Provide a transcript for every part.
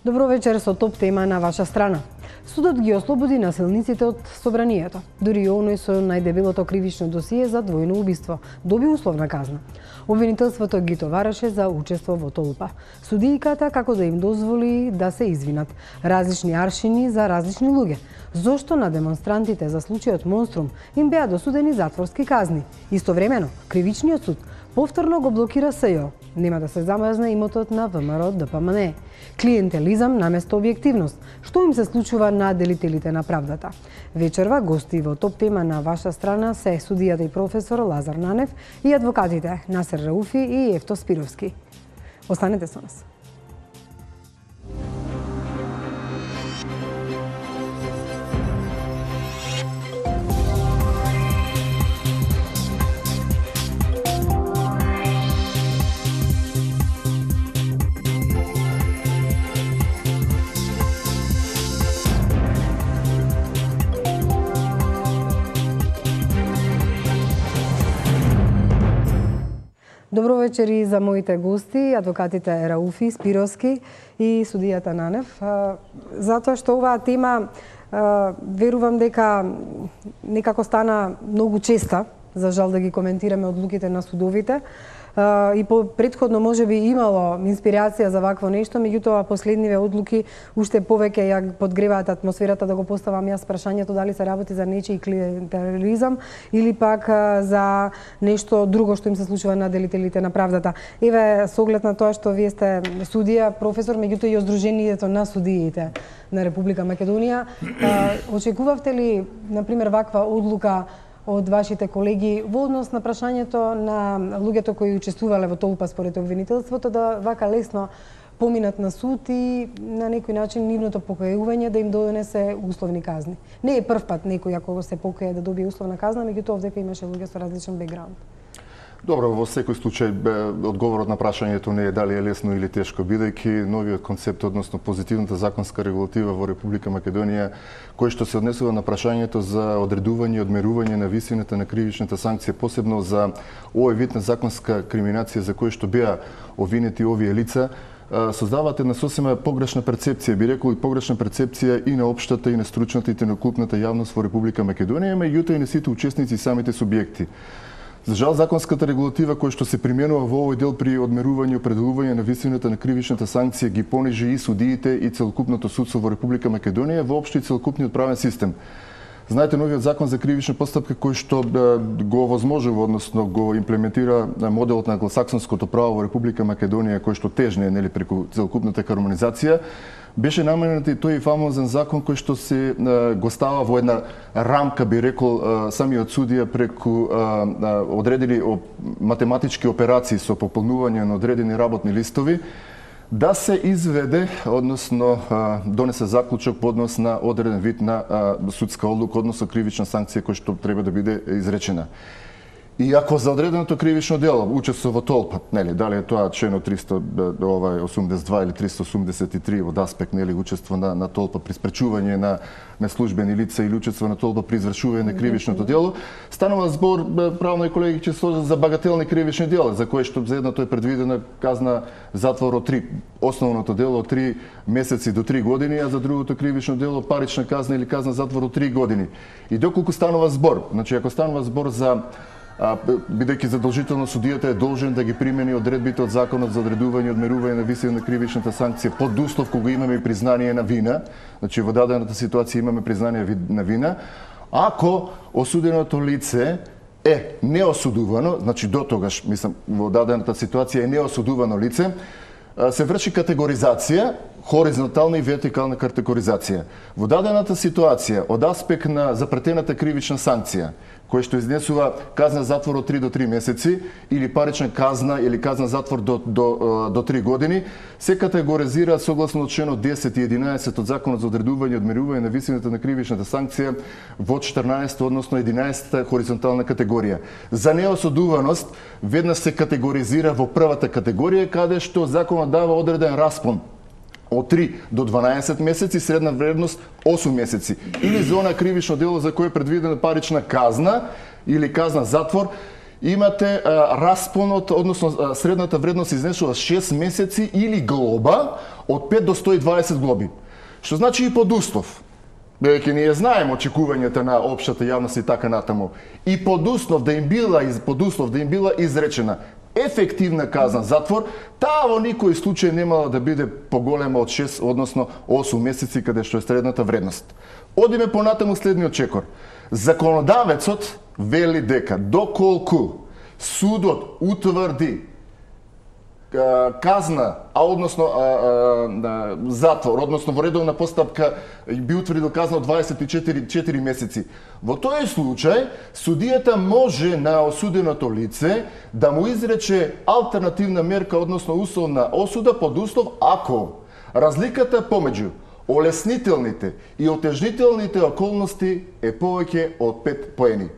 Добро вечер со топ тема на ваша страна. Судот ги ослободи насилниците од собранието. Дури и оној со најдебелото кривично досие за двојно убиство доби условна казна. Обвинителството ги товареше за учество во толпа. Судијката како да им дозволи да се извинат. Различни аршини за различни луѓе. Зошто на демонстрантите за случајот Монструм им беа досудени затворски казни? Истовремено, кривичниот суд повторно го блокира СЈО. Нема да се замрзне имотот на ВМРО ДПМН. Клиентелизам наместо објективност. Што им се случува на делителите на правдата? Вечерва гости во топ тема на ваша страна се судијата и професор Лазар Нанев и адвокатите Насер Рауфи и Евто Спировски. Останете со нас. Добро вечер и за моите гости, адвокатите Рауфи, Спировски и судијата Нанев. Затоа што оваа тема верувам дека некако стана многу честа, за жал да ги коментираме одлуките на судовите. И по претходно можеби имало инспирација за вакво нешто, меѓутоа последниве одлуки уште повеќе ја подгреваат атмосферата да го поставам јас прашањето дали се работи за нечии клиентелизам или пак за нешто друго што им се случува на делителите на правдата. Еве, со оглед на тоа што вие сте судија, професор, меѓутоа и од Сдруженијето на судиите на Република Македонија, очекувавте ли, например, ваква одлука од вашите колеги во однос на прашањето на луѓето кои учествувале во толпа според обвинителството да вака лесно поминат на суд и на некој начин нивното покајување да им донесе условни казни? Не е прв пат некој ако се покаја да добие условна казна, меѓутоа овдека имаше луѓе со различен бекграунд. Добро, во секој случај одговорот на прашањето не е дали е лесно или тешко, бидејќи новиот концепт, односно позитивната законска регулатива во Република Македонија, кој што се однесува на прашањето за одредување и одмерување на висината на кривичната санкција, посебно за овој вид на законска криминација за кој што беа обвинети овие лица, создаваат една сосема погрешна перцепција, би рекол и погрешна перцепција и на општата, и на стручната, и на клупната јавност во Република Македонија, меѓутоа и на сите учесници и самите субјекти. За жал, законската регулатива која што се применува во овој дел при одмерување и определување на висината на кривичната санкција ги понижи и судиите и целокупното судство во Република Македонија, воопшто и целокупниот правен систем. Знаете, новиот закон за кривична постапка кој што го овозможува, односно го имплементира моделот на англосаксонското право во Република Македонија, кој што тежне преку целокупната хармонизација, беше наменет и тој фамозен закон кој што се го става во една рамка, би рекол, самиот судија преку одредени математички операции со пополнување на одредени работни листови, да се изведе, односно донесе заклучок по однос на одреден вид на судска одлука, односно кривична санкција која што треба да биде изречена. И ако за одреденото кривично дело учество во толпа, дали е тоа членот 382 или 383 од аспект учество на толпа при спречување на службени лица или учество на толпа при извршување на кривичното дело, станува збор, правно и колеги ќе сложат за багателни кривични дела, за кои што за едното е предвидена казна затвор од 3, основното дело од 3 месеци до 3 години, а за другото кривично дело парична казна или казна затвор од 3 години. И доколку станува збор, значи ако станува збор за бидејќи задолжително судијата е должен да ги примени одредбите од законот за одредување и одмерување на висина на кривичната санкција под услов кога имаме и признание на вина, значи во дадената ситуација имаме признание на вина, ако осуденото лице е неосудувано, значи до тогаш, мислам, во дадената ситуација е неосудувано лице, се врши категоризација, хоризонтална и вертикална категоризација. Во дадената ситуација, од аспект на запретената кривична санкција, кој што изнесува казна затвор од 3 до 3 месеци или парична казна или казна затвор до 3 години, се категоризира согласно членот 10 и 11 од Законот за одредување и одмерување на висината на кривичната санкција во 14, односно 11 хоризонтална категорија. За неосудуваност веднаш се категоризира во првата категорија, каде што законот дава одреден распон од 3 до 12 месеци, средна вредност 8 месеци. Или за она кривично дело за кое е предвидена парична казна или казна затвор имате распонот, односно средната вредност изнесува 6 месеци или глоба од 5 до 120 глоби. Што значи и под услов. Бидејќи ние знаеме очекувањата на општата јавност и така натаму. И под услов да им била изречена ефективна казна затвор, таа во никој случај немала да биде поголема од 6, односно 8 месеци, каде што е средната вредност. Одиме понатаму следниот чекор. Законодавецот вели дека доколку судот утврди казна, односно затвор, односно во редовна постапка би утврдил казна од 24 месеци. Во тој случај, судијата може на осуденото лице да му изрече алтернативна мерка, односно условна осуда, под услов ако разликата помеѓу олеснителните и отежнителните околности е повеќе од 5 поени.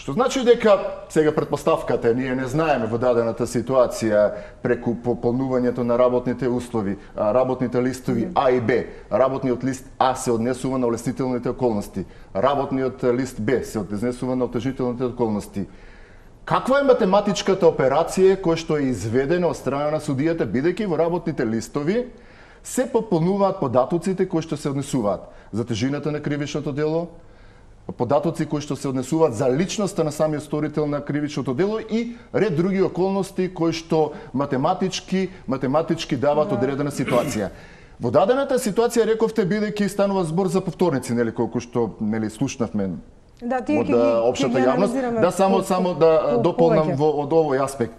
Што значи дека, сега предпоставката е, ние не знаеме во дадената ситуација преку пополнувањето на работните услови, работните листови А и Б. Работниот лист А се однесува на олеснителните околности, работниот лист Б се однесува на отежнителните околности. Каква е математичката операција која што е изведена од страна на судијата, бидејќи во работните листови се пополнуваат податоците кои што се однесуваат за тежината на кривичното дело, податоци кои што се однесуваат за личноста на самиот сторител на кривичното дело и ред други околности кои што математички даваат одредена ситуација. Во дадената ситуација рековте бидејќи станува збор за повторници, нели колку што слушнавме од општата јавност, да само да дополнам од овој аспект.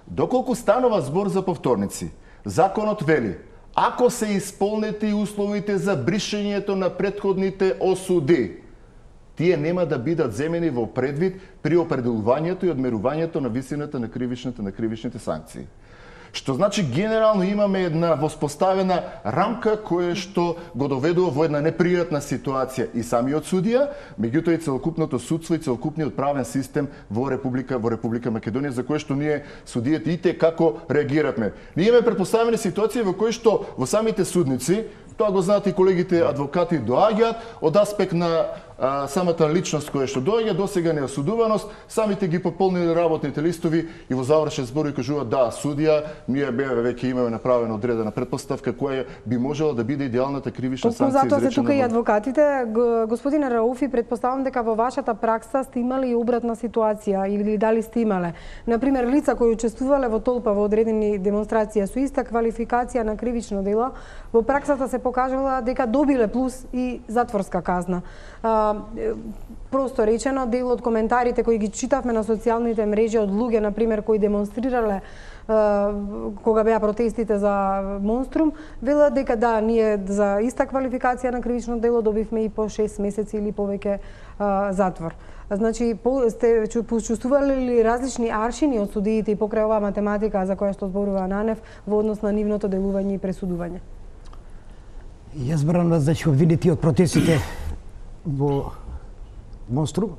Доколку станува збор за повторници, законот вели ако се исполнети условите за бришењето на претходните осуди, тие нема да бидат земени во предвид при определувањето и одмерувањето на висината на кривичните санкции. Што значи генерално имаме една воспоставена рамка која што го доведува во една непријатна ситуација и самиот судија, меѓутоа и целокупното судство и целокупниот правен систем во Република Македонија, за кое што ние судијите ите како реагиравме. Ние имаме предпоставени ситуации во кои што во самите судници, тоа го знаат и колегите адвокати, доаѓаат од аспект на самата личност која што доаѓа, досега неосудуваност, самите ги пополнили работните листови и во завршен збор и кажуваат да, судија, ние веќе имаме направена одредена предпоставка која би можела да биде идеалната кривична санкција изречена. Затоа се тука и адвокатите. Господине Рауфи, претпоставам дека во вашата пракса сте имали и обратна ситуација или дали сте имале. Например, лица кои учествувале во толпа во одредени демонстрации со иста квалификација на кривично дело, во праксата се покажала дека добиле плюс и затворска казна. Просто речено, дел од коментарите кои ги читавме на социјалните мрежи од луѓе, например, кои демонстрирале кога беа протестите за Монструм, велат дека да, ние за иста квалификација на кривично дело добивме и по 6 месеци или повеќе затвор. Значи, сте почувствувале ли различни аршини од судиите и покрај оваа математика за која што зборува Нанев во однос на нивното делување и пресудување? Јас барам значи обвинети од протестите во Монструм,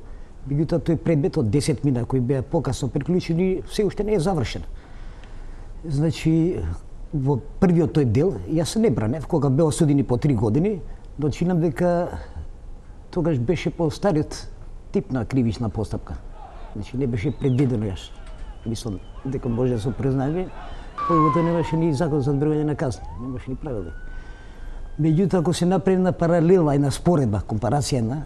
меѓутоа тој предмет од 10 мина кои беа покасно приклучени, се уште не е завршен. Значи, во првиот тој дел, јас не бранев, кога беа осудени по 3 години, но чинам дека тогаш беше по стариот тип на кривична постапка. Значи, не беше предвидено јас. Мислам дека може да се признае, погото немаше ни закон за одмерување на казна, немаше ни правилник. Меѓутоа, ако се направи на паралела и на споредба, компарација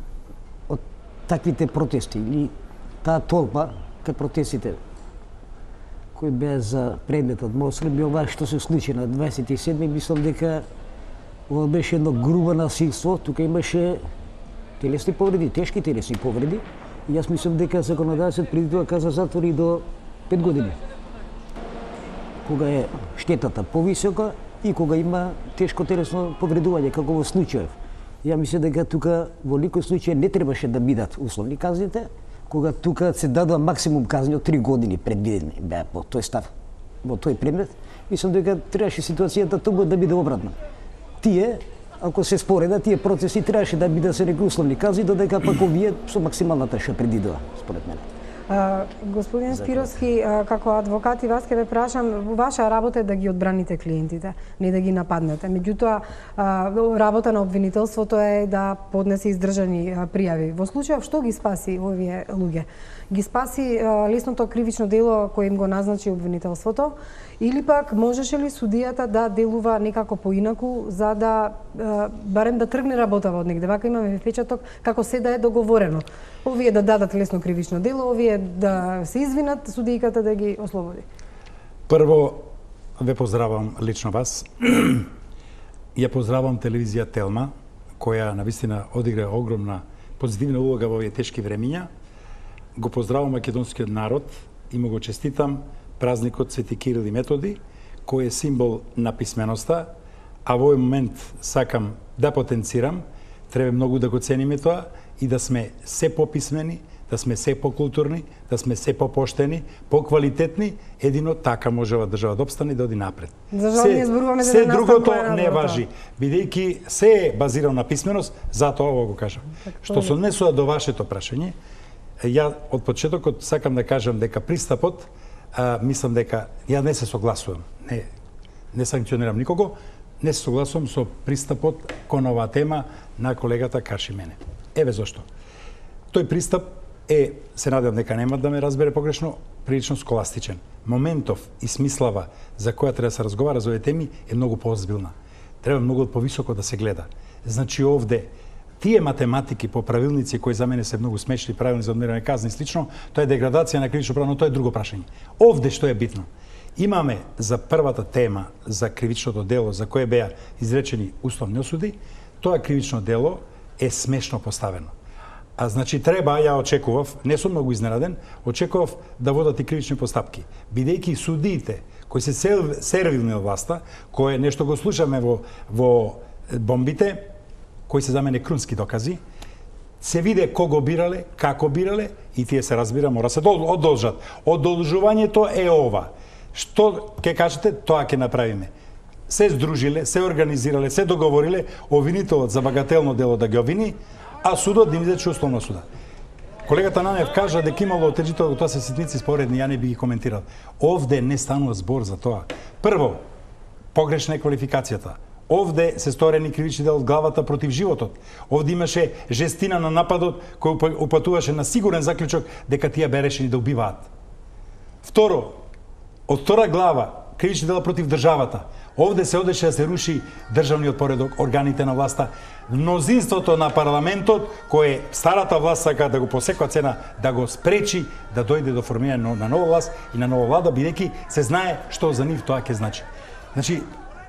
од таквите протести или таа толпа кај протестите кои беа за предметот Монструм, и ова што се случи на 27, мислам дека ова беше едно грубо насилство, тука имаше телесни повреди, тешки телесни повреди, и јас мислам дека законодавецот преди тоа каза затвори до 5 години. Кога е штетата повисока и кога има тешко телесно повредување, како во случајов. Ја мислам дека тука во никој случај не требаше да бидат условни казните, кога тука се дадува максимум казни од 3 години предвидени беа по тој став, во тој предмет, мислам дека требаше ситуацијата токму да биде обратна. Тие, ако се спореда, тие процеси требаше да бидат се некои условни казни, додека пак овие со максималната што предвидува, според мене. Господин Спировски, како адвокат и вас ке ве прашам, ваша работа е да ги одбраните клиентите, не да ги нападнете. Меѓутоа, работа на обвинителството е да поднесе издржани пријави. Во случајов што ги спаси овие луѓе? ги спаси лесното кривично дело кое им го назначи обвинителството, или пак можеше ли судијата да делува некако поинаку за да барем да тргне работава од негде? Вака имаме впечаток како се да е договорено. Овие да дадат лесно кривично дело, овие да се извинат, судијката да ги ослободи. Прво, ве поздравам лично вас. Ја поздравам телевизија Телма, која навистина одигра огромна позитивна улога во овие тешки времиња. Го поздравам македонскиот народ и му го честитам празникот Свети Кирил и Методи, кој е символ на писменоста, а во овој момент сакам да потенцирам, треба многу да го цениме тоа и да сме се пописмени, да сме се покултурни, да сме се попоштени, поквалитетни, едино така можева држава да обстане и да оди напред. За жал ние зборуваме за се другото не важи, бидејќи се е базирано на писменост, затоа ово го кажам. Што се однесува до вашето прашање, ја од почетокот сакам да кажам дека пристапот, мислам дека ја не се согласувам, не санкционирам никого, не се согласувам со пристапот кон оваа тема на колегата Каши мене. Еве зошто. Тој пристап е, се надевам дека нема да ме разбере погрешно, прилично сколастичен. Моментов и смислава за која треба да се разговара за овие теми е многу поозбилна. Треба многу повисоко да се гледа. Значи овде тие математики по правилници кои за мене се многу смешни, правилни за одмерување казни и слично, тоа е деградација на кривично право, но тоа е друго прашање. Овде што е битно? Имаме за првата тема за кривичното дело за кое беа изречени условни осуди, тоа кривично дело е смешно поставено. А значи треба, ја очекував, не сум многу изненаден, очекував да водат и кривични постапки. Бидејќи судиите кои се сервилни од власта, кое нешто го слушаме во бомбите, кои се за мене крунски докази, се виде кого бирале, како бирале и тие се разбира, мора се одолжат. Одолжувањето е ова. Што ќе кажете, тоа ќе направиме. Се здружиле, се организирале, се договориле, обвинителот за багателно дело да ги обвини, а судот да им изрече условна суда. Колегата Нанев кажа дека имало отежител, тоа се ситници споредни, ја не би ги коментирал. Овде не станува збор за тоа. Прво, погрешна е квалификацијата. Овде се сторени кривични дела од главата против животот. Овде имаше жестина на нападот кој упатуваше на сигурен заклучок дека тие бе решени да убиваат. Второ, од втора глава, кривични дела против државата. Овде се одеше да се руши државниот поредок, органите на власта, мнозинството на парламентот, кој старата власт сака да го по секоја цена да го спречи да дојде до формирање на нова власт и на нова влада, бидејќи се знае што за нив тоа ќе значи. Значи,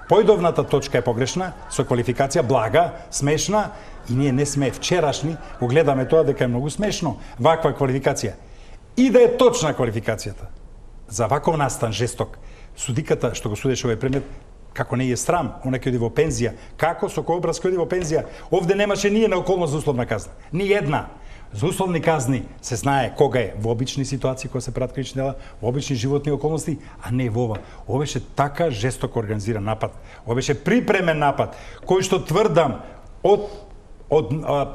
појдовната точка е погрешна, со квалификација блага, смешна, и ние не сме вчерашни, го гледаме тоа дека е многу смешно, ваква квалификација. И да е точна квалификацијата. За ваков настан жесток, судиката што го судеше овој предмет, како не е срам, она ќе оди во пензија. Како со кој образ ќе оди во пензија? Овде немаше ние на околност за условна казна. Ни една. За условни казни се знае кога е во обични ситуации кога се прават кривични дела, во обични животни околности, а не во ова. Ова беше така жестоко организиран напад. Ова беше припремен напад, кој што тврдам од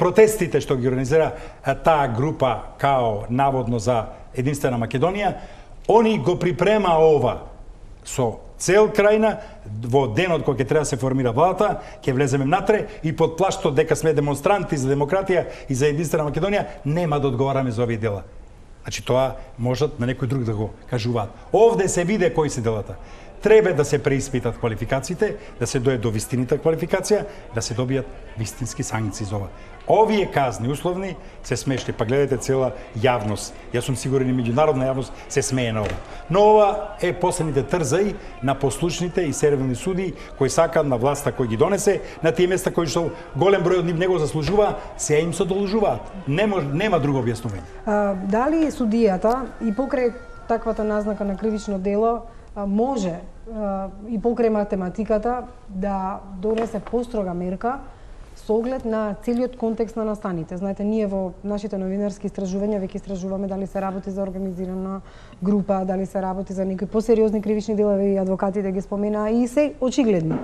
протестите што ги организира таа група као наводно за единствена Македонија, они го припрема ова со цел крајна, во денот кога ќе треба да се формира владата, ќе влеземе внатре и под плаштот дека сме демонстранти за демократија и за единствена Македонија, нема да одговараме за овие дела. Значи тоа можат на некој друг да го кажуваат. Овде се виде кои се делата. Треба да се преиспитат квалификациите, да се дое до вистината квалификација, да се добијат вистински санкции за ова. Овие казни условни се смешни, па гледате цела јавност. Јас сум сигурен и меѓународна јавност се смее на ова. Но ова е последните трзаи на послушните и сервилни суди кои сакаат на власта кој ги донесе на тие места кои што голем број од нив него заслужува, се им се одолжуваат. Нема друго објаснување. Дали судијата и покрај таквата назнака на кривично дело може и покрај математиката да донесе построга мерка со оглед на целиот контекст на настаните. Знаете, ние во нашите новинарски истражувања веќе истражуваме дали се работи за организирана група, дали се работи за некои посериозни кривични дела, и адвокатите ги спомена, и се очигледни.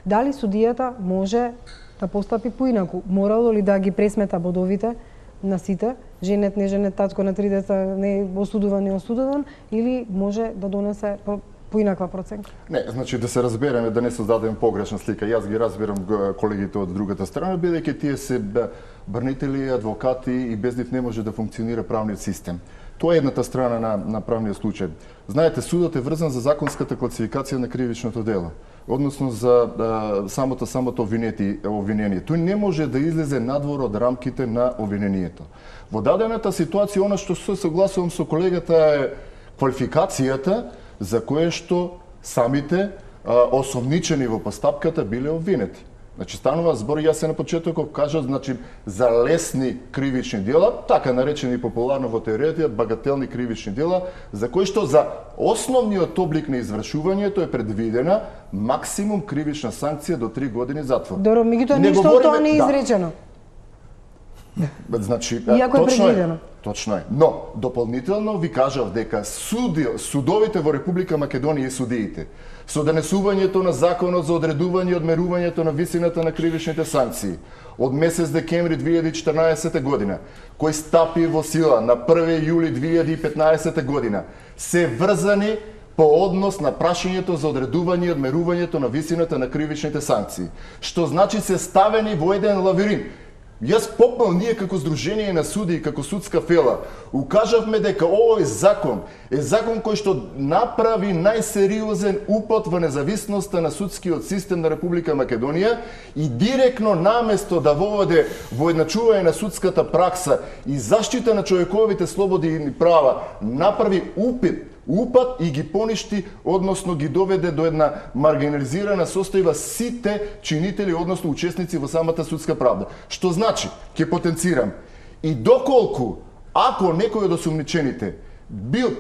Дали судијата може да постапи поинаку? Морало ли да ги пресмета бодовите на сите, женет, не женет, татко на 3 деца, не осудуван, не осудуван, или може да донесе поинаква проценка? Не, значи да се разбереме, да не создадеме погрешна слика. Јас ги разбирам колегите од другата страна, бидејќи тие се брнители, адвокати и без нив не може да функционира правниот систем. Тоа е едната страна на правниот случај. Знаете, судот е врзан за законската класификација на кривичното дело, односно за самото обвинение. Тој не може да излезе надвор од рамките на обвинението. Во дадената ситуација, она што се согласувам со колегата е квалификацијата за кое што самите осомничени во постапката биле обвинети. Значи, станува збор, јас се на почетокот кажав, значи, за лесни кривични дела, така наречени популарно во теоријата, багателни кривични дела, за кои што за основниот облик на извршувањето е предвидена максимум кривична санкција до 3 години затвор. Добро, меѓутоа ништо од тоа не е изречено. Значи, иако е предвидено. Точно е. Но, дополнително ви кажав дека судовите во Република Македонија и судиите со донесувањето на законот за одредување и одмерувањето на висината на кривичните санкции од месец декември 2014 година, кој стапи во сила на 1 јули 2015 година, се врзани по однос на прашањето за одредување и одмерувањето на висината на кривичните санкции. Што значи се ставени во еден лавирин. Јас попнал, ние како Сдружение на суди и како судска фела, укажавме дека овој закон е закон кој што направи најсериозен упад во независноста на судскиот систем на Република Македонија и директно наместо да воведе воедначување на судската пракса и заштита на човековите слободи и права, направи упад и ги поништи, односно ги доведе до една маргинализирана состојба сите чинители, односно учесници во самата судска правда. Што значи, ќе потенцирам, и доколку, ако некој од осумничените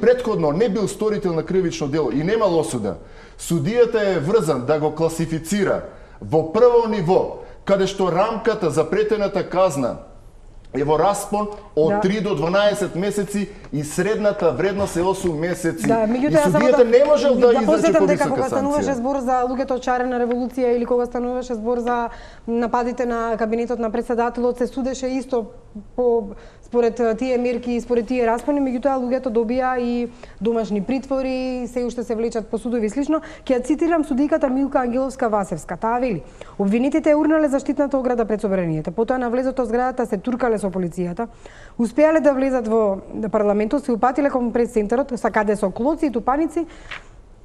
предходно не бил сторител на кривично дело и немал осуда, судијата е врзан да го класифицира во прво ниво, каде што рамката за претената казна е во распон од 3 до 12 месеци и средната вредност е 8 месеци. И судијата не можел да изрече повисока санкција. Кога стануваше збор за луѓето од шарена револуција или кога стануваше збор за нападите на кабинетот на претседателот, се судеше исто според тие мерки и според тие распони, меѓутоа луѓето добија и домашни притвори, се уште се влечат по судови и слично. Ќе ја цитирам судиката Милка Ангеловска-Васевска. Таа вели: обвинетите урнале заштитната ограда пред собранието, потоа на влезот од зградата се туркале со полицијата, успеале да влезат во парламентот, се упатиле кон прес-центарот, каде со клоци и тупаници.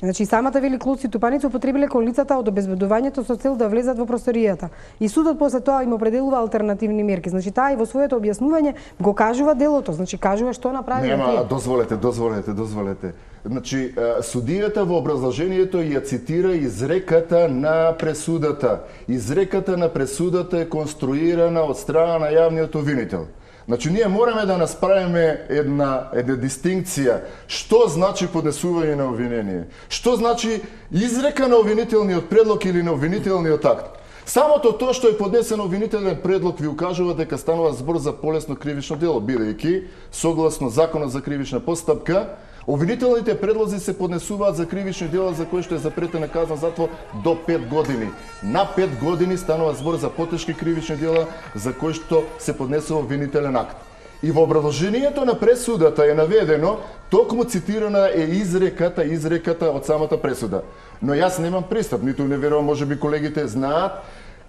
Значи, самата вели клоци и тупаници употребиле кон лицата од обезбедувањето со цел да влезат во просторијата. И судот после тоа им определува алтернативни мерки. Значи, таа и во своето објаснување го кажува делото, значи кажува што направи. Нема, дозволете. Значи, судијата во образложението ја цитира изреката на пресудата. Изреката на пресудата е конструирана од страна на јавниот обвинител. Значи, ние мораме да насправиме една дистинкција. Што значи поднесување на обвинение? Што значи изрека на обвинителниот предлог или на обвинителниот акт? Самото тоа што е поднесен обвинителен предлог ви укажува дека станува збор за полесно кривично дело, бидејќи, согласно Законот за кривична постапка, обвинителните предлози се поднесуваат за кривични дела за кои што е запретена казна затвор до 5 години. На 5 години станува збор за потешки кривични дела за кои што се поднесува обвинителен акт. И во образложението на пресудата е наведено, токму цитирана е изреката од самата пресуда. Но јас немам пристап, ниту не верувам, можеби колегите знаат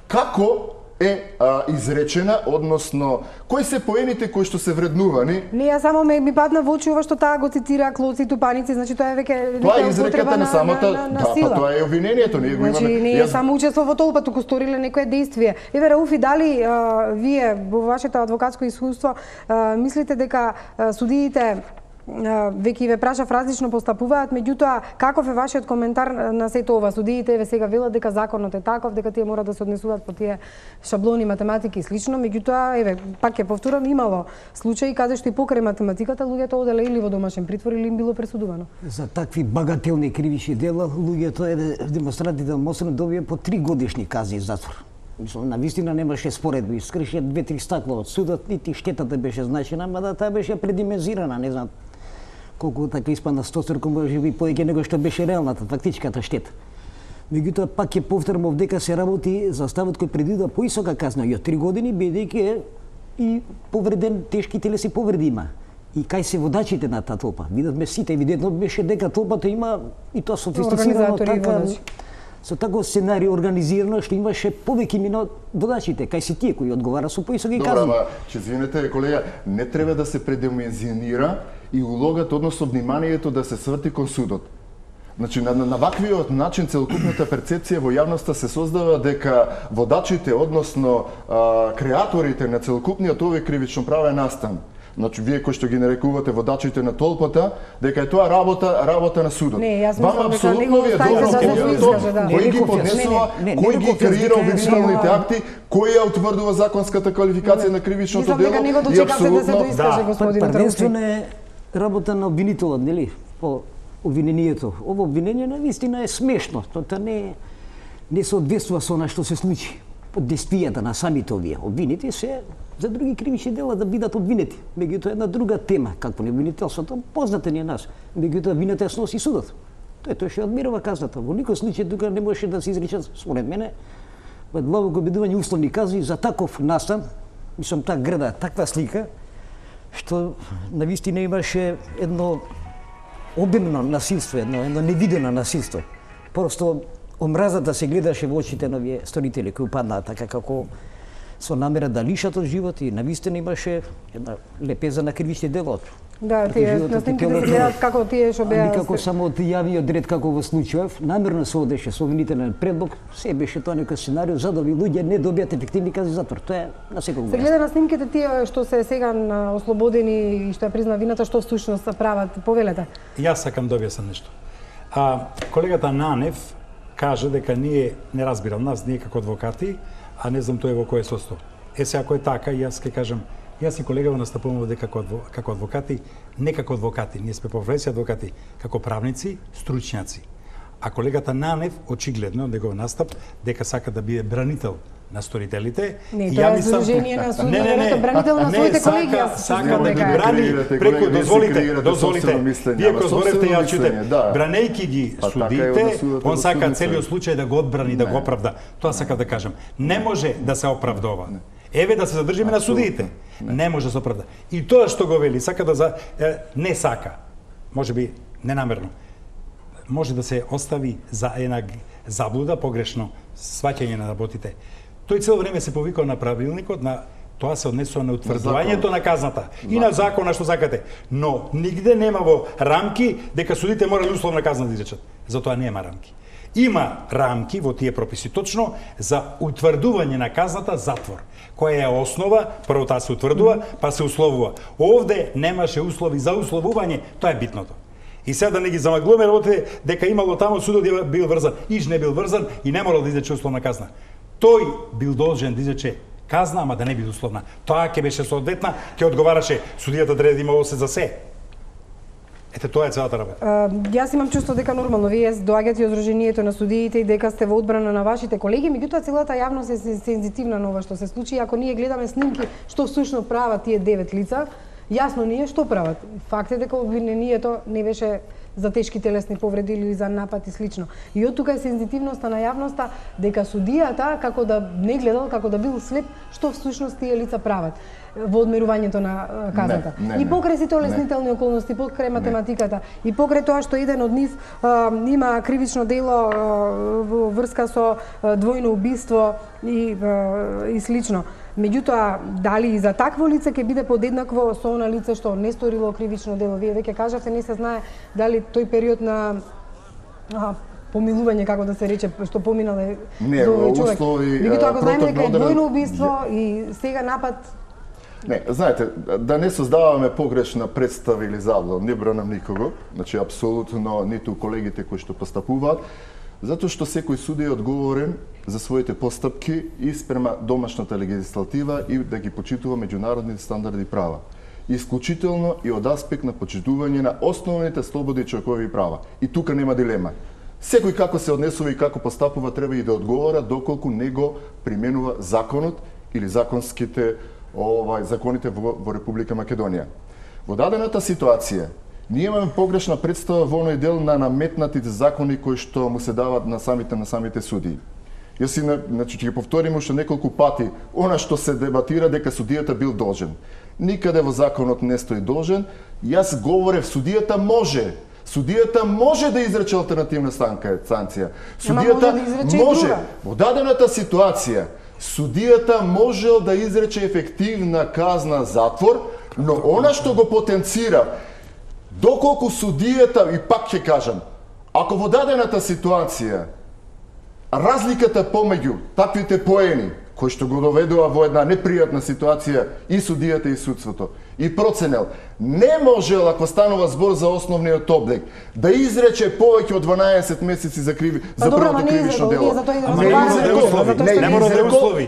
како е изречена, односно кои се поените кои што се вреднувани. Не, ја само ми падна во очи ова што таа го цитира клоци и тупаници, значи тоа е веќе тоа е изреката на самата, сила. Тоа е обвинението, ние го имаме. Значи не е само учество во толпа, туку сториле некое действие. Еве Рауфи, дали вие во вашето адвокатско искуство мислите дека судиите веќе ве прашав различно постапуваат, меѓутоа каков е вашиот коментар на сето ова? Судиите еве сега велат дека законот е таков, дека тие мора да се однесуваат по тие шаблони, математики и слично, меѓутоа еве пак ќе повторам, имало случаи каде што и покрај математиката луѓето оделе или во домашен притвор или им било пресудувано. За такви багателни кривични дела луѓето демонстрантите на Мосрем добија по 3 годишни казни затвор. Мислам, на вистина немаше споредби, скрше 2-3 стакла од судот, нити штетата беше значена, мада таа беше предимензирана, не знам колку така испадна стоцрко, може би повеќе него што беше реалната, фактичката штета. Меѓутоа, пак ќе повторам овдека се работи за ставот кој предвидува поисока казна и од 3 години, бидејќи и повреден, тешки телесни повреди има. И кај се водачите на таа толпа. Видовме сите, евидентно беше дека толпата има и тоа софистицирано така, со таков сценарий организирано што имаше повеќе имена водачите, кај се тие кои одговара со поисоки казни. Добра, ама, че извинете, колега, не треба да се предимензионира и улогата, односно вниманието да се сврти кон судот. Значи, на ваквиот начин целокупната перцепција во јавноста се создава дека водачите, односно креаторите на целокупниот овој кривично правен настан, значи вие кои што ги нарекувате водачите на толпата, дека е тоа работа на судот. Не, јас мислам дека апсолутно ви е добро познато кој ги поднесува, кој ги креира обвинителните акти, кој ја утврдува законската квалификација на кривичното дело и апсолутно првенствено е работа на обвинителот, нели? По обвинението. Ово обвинение навистина е смешно. Тоа не соодветствува со она што се случи под действијата на самите овие. Обвинети се за други кривични дела да бидат обвинети. Меѓутоа една друга тема, како не обвинителството, познате ни е нас. Меѓутоа вината ја сноси судот. Тој што одмерува казната. Во никој случај тука не можеше да се изречат, според мене, во длабоко обидување условни казни за таков настан, мислам таа града, таква слика, што навистина имаше едно обемно насилство, едно невидено насилство. Просто омразата се гледаше во очите на овие сторители кои упаднаа така како со намера да лишат од живот и навистина имаше една лепеза на кривични дела. Да, тие на снимките се гледат како тие што беа никако само од јавиот ред како во случаев, намерно се одеше со обвинителен предлог, се беше тоа некој сценарио за да ви луѓе не добијат ефективни казни затвор. Тоа е на секој се гледа на снимките тие што се сега ослободени и што ја призна вината, што всушност прават, повелете. Јас сакам да објаснам нешто. Колегата Нанев каже дека ние не разбирам нас, ние како адвокати, а не знам тој во кој состав. Сега ако е така, јас ќе кажам, јас и колегава настапуваме дека како адвокати, не како адвокати, ние сме по професија адвокати, како правници, стручњаци. А колегата Нанев очигледно негов настап дека сака да биде бранител на сторителите. Не, тоа е здружение на судовите, бранител на своите колеги. Сака да ги брани преку, дозволите, вие кој зборевте, ја чуте, бранејки ги судите, он сака целиот случај да го одбрани, да го оправда. Тоа сака да кажам. Не може да се оправдува. Еве да се задржиме на судиите. Не може да се оправда. И тоа што го вели, сака да не сака, можеби ненамерно, може да се остави за една заблуда, погрешно сваќање на работите. Тој цело време се повикува на правилникот, на тоа се однесува на утврдувањето на казната и на закона што сакате. Но нигде нема во рамки дека судите морали условна казна да изречат. Затоа нема рамки. Има рамки во тие прописи точно за утврдување на казната затвор, која е основа, прво таа се утврдува, па се условува. Овде немаше услови за условување, тоа е битното. И сега да не ги замаглуваме работите дека имало таму судот бил врзан, иш не бил врзан и не морал да изрече условна казна. Тој бил должен да изрече казна, ама да не биде условна. Тоа ќе беше соодветна, ќе одговараше судијата треба да има се за се. Ете, тоа е целата работа. Јас имам чувство дека нормално вие доаѓате од Сдруженијето на судиите и дека сте во одбрана на вашите колеги, меѓутоа целата јавност е сензитивна на ова што се случи. Ако ние гледаме снимки што всушност прават тие 9 лица, јасно ние што прават. Факт е дека обвинението не беше за тешки телесни повреди или за напад и слично. И од тука е сензитивноста на јавноста дека судијата како да не гледал, како да бил слеп што всушност тие лица прават во одмерувањето на казната. И покрај сите олеснителни околности, покрај математиката и покрај тоа што еден од нив има кривично дело во врска со двојно убиство и слично. Меѓутоа, дали и за такво лице ќе биде подеднакво со она лице што не сторило кривично дело? Вие веќе кажавте, не се знае дали тој период на помилување, како да се рече, што поминале за овој човек. Меѓутоа, ако знаеме дека е двојно убиство и сега напад. Не, знаете, да не создаваме погрешна представа или заблуда, не бранам никого, значи апсолутно ниту колегите кои што постапуваат, затоа што секој судија е одговорен за своите постапки и спрема домашната легислатива и да ги почитува меѓународните стандарди и права. Исклучително и од аспект на почитување на основните слободи и човекови права. И тука нема дилема. Секој како се однесува и како постапува треба и да одговара доколку не го применува законот или законските законите во Република Македонија. Во дадената ситуација, ние имаме погрешна представа во оној дел на наметнатите закони кои што му се дават на самите судии. Јас значи ќе повторим уште неколку пати она што се дебатира дека судијата бил должен. Никаде во законот не стои должен. Јас говорев судијата може. Судијата може да изрече алтернативна санкција. Судијата може. Во дадената ситуација судијата можел да изрече ефективна казна затвор, но она што го потенцира Доколку судијата, и пак ќе кажам, ако во дадената ситуација разликата помеѓу таквите поени кои што го доведува во една непријатна ситуација и судијата и судството и проценел, не можел, ако станува збор за основниот облик, да изрече повеќе од 12 месеци за првото кривично дело.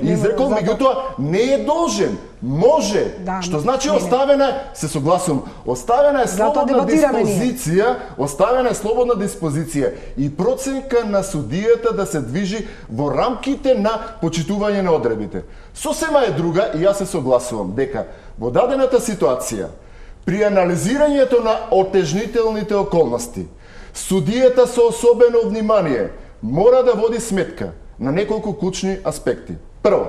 Изрекол, меѓутоа не е должен. Може, што значи оставена, се согласувам, оставена е слободна диспозиција, и проценка на судијата да се движи во рамките на почитување на одредбите. Сосема е друга, и јас се согласувам дека во дадената ситуација, при анализирањето на отежнителните околности, судијата со особено внимание мора да води сметка на неколку клучни аспекти. Прво,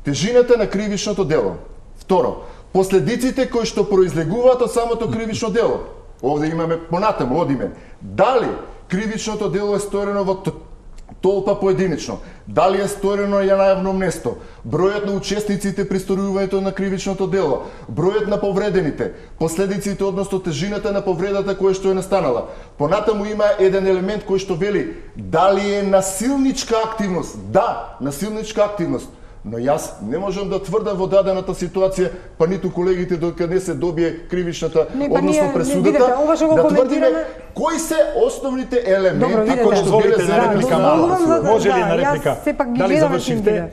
тежината на кривичното дело. Второ, последиците кои што произлегуваат од самото кривично дело. Овде имаме понатаму, одиме. Дали кривичното дело е сторено во толпа поединечно, дали е сторено на јавно место, бројот на учесниците при сторувањето на кривичното дело, бројот на повредените, последиците односно тежината на повредата која што е настанала. Понатаму има еден елемент кој што вели дали е насилничка активност. Да, насилничка активност. Но јас не можам да тврдам во дадената ситуација, па ниту колегите докога не се добие кривичната, односно пресудата, да тврдиме кои се основните елементи кои што биле за реплика. Може ли на реплика? Дали завршивте?